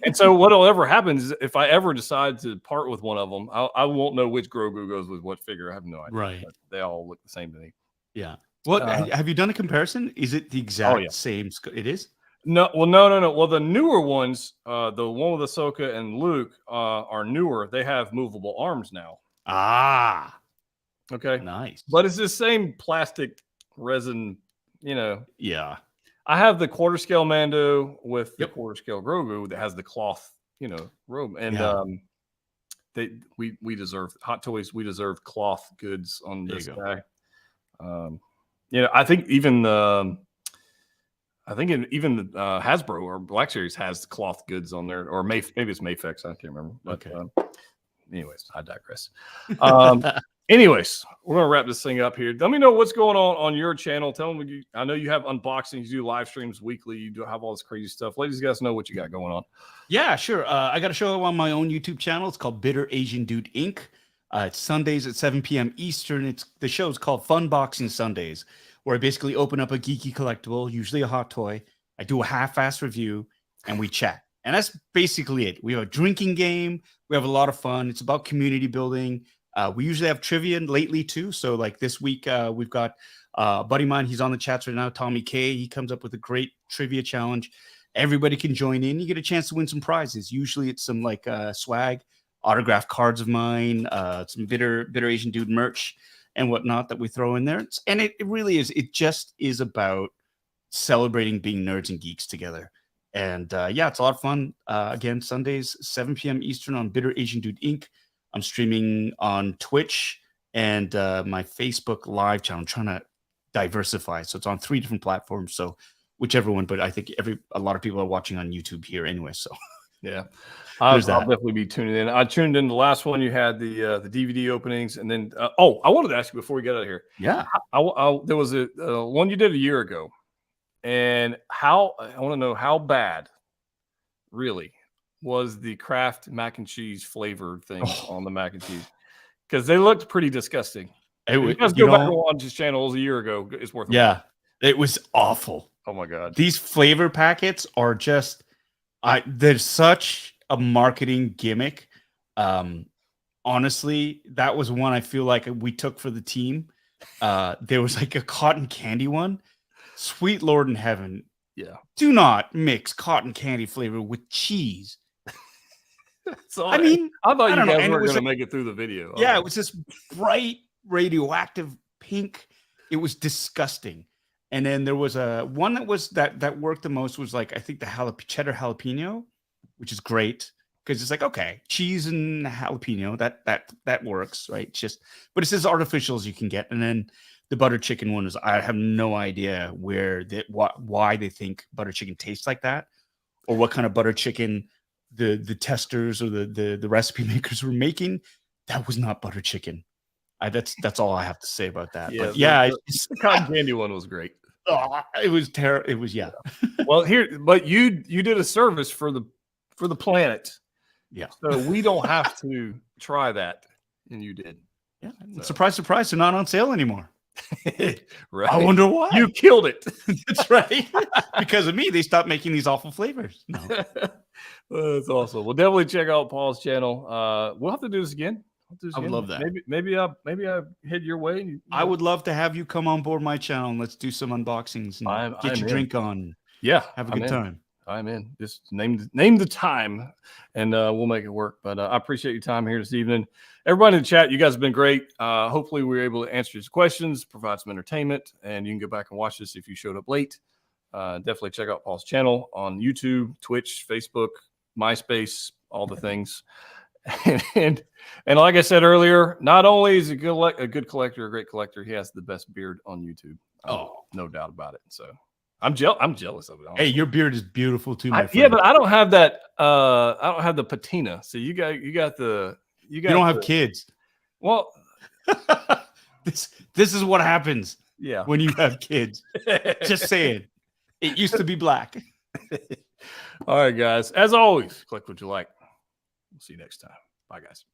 And so what'll ever happen is if I ever decide to part with one of them, I won't know which Grogu goes with what figure. I have no idea. Right. They all look the same to me. Yeah. Well, have you done a comparison? Is it the exact same? It is? No. Well, no. Well, the newer ones, the one with Ahsoka and Luke are newer. They have movable arms now. Ah. Okay. Nice. But it's the same plastic resin, Yeah. I have the quarter scale Mando with the quarter scale Grogu that has the cloth, robe. And we deserve Hot Toys. We deserve cloth goods on this guy. I think even the Hasbro or Black Series has cloth goods on there, or maybe it's Mayfix. I can't remember. But, anyways, I digress. Anyways, we're gonna wrap this thing up here. Let me know what's going on your channel. Tell them I know you have unboxings, you do live streams weekly, you do have all this crazy stuff. Let these guys know what you got going on. Yeah, sure. I got a show on my own YouTube channel. It's called Bitter Asian Dude Inc. It's Sundays at 7 p.m. Eastern. The show is called Fun Boxing Sundays, where I basically open up a geeky collectible, usually a hot toy. I do a half-ass review, and we chat. And that's basically it. We have a drinking game. We have a lot of fun. It's about community building. We usually have trivia lately too. So like this week, we've got a buddy of mine. He's on the chats right now, Tommy K. He comes up with a great trivia challenge. Everybody can join in. You get a chance to win some prizes. Usually it's some like swag, autographed cards of mine, some bitter Asian Dude merch and whatnot that we throw in there. And it really is. It just is about celebrating being nerds and geeks together. And yeah, it's a lot of fun. Again, Sundays, 7 p.m. Eastern on Bitter Asian Dude Inc. I'm streaming on Twitch and my Facebook live channel. I'm trying to diversify. So it's on 3 different platforms. So whichever one, but I think a lot of people are watching on YouTube here anyway. So yeah, I'll definitely be tuning in. I tuned in the last one. You had the DVD openings. And then, I wanted to ask you before we get out of here. Yeah. There was a one you did a year ago. And I want to know how bad really was the Kraft mac and cheese flavored thing on the mac and cheese, because they looked pretty disgusting. You guys go back and watch his channel a year ago. It's worth it. Yeah, it was awful. Oh my God. These flavor packets are just, there's such a marketing gimmick. Honestly, that was one I feel like we took for the team. There was like a cotton candy one. Sweet Lord in heaven. Yeah. Do not mix cotton candy flavor with cheese. So I mean, I thought you don't know. guys And were it was going to make it through the video. Yeah, it was this bright radioactive pink. It was disgusting. And then there was a one that worked the most was like, I think the cheddar jalapeno, which is great because it's like, okay, cheese and jalapeno, that works, right? It's just, but it's as artificial as you can get. And then the butter chicken one is, I have no idea why they think butter chicken tastes like that, or what kind of butter chicken the testers or the recipe makers were making. That was not butter chicken. That's all I have to say about that. Yeah, but yeah, the cotton candy one was great. It was terrible. It was, yeah. Well, but you did a service for the planet. Yeah. So we don't have to try that, and you did. Yeah. So. Surprise, surprise! They're not on sale anymore. Right. I wonder why. You killed it. That's right. Because of me, they stopped making these awful flavors. No. That's awesome. We'll definitely check out Paul's channel. We'll have to do this again. I would love that. Maybe I head your way. I would love to have you come on board my channel and let's do some unboxings and get your drink on. Yeah, have a good time. I'm in. Just name the time, and we'll make it work. But I appreciate your time here this evening. Everybody in the chat, you guys have been great. Hopefully, we were able to answer your questions, provide some entertainment, and you can go back and watch this if you showed up late. Definitely check out Paul's channel on YouTube, Twitch, Facebook, MySpace, all the things. And like I said earlier, not only is he a good collector, a great collector, he has the best beard on YouTube. No doubt about it. So I'm jealous of it. Honestly. Hey, your beard is beautiful too, my friend. Yeah, but I don't have that. I don't have the patina. So you don't have kids. Well, this is what happens. Yeah, when you have kids. Just saying. It used to be black. All right, guys. As always, click what you like. We'll see you next time. Bye, guys.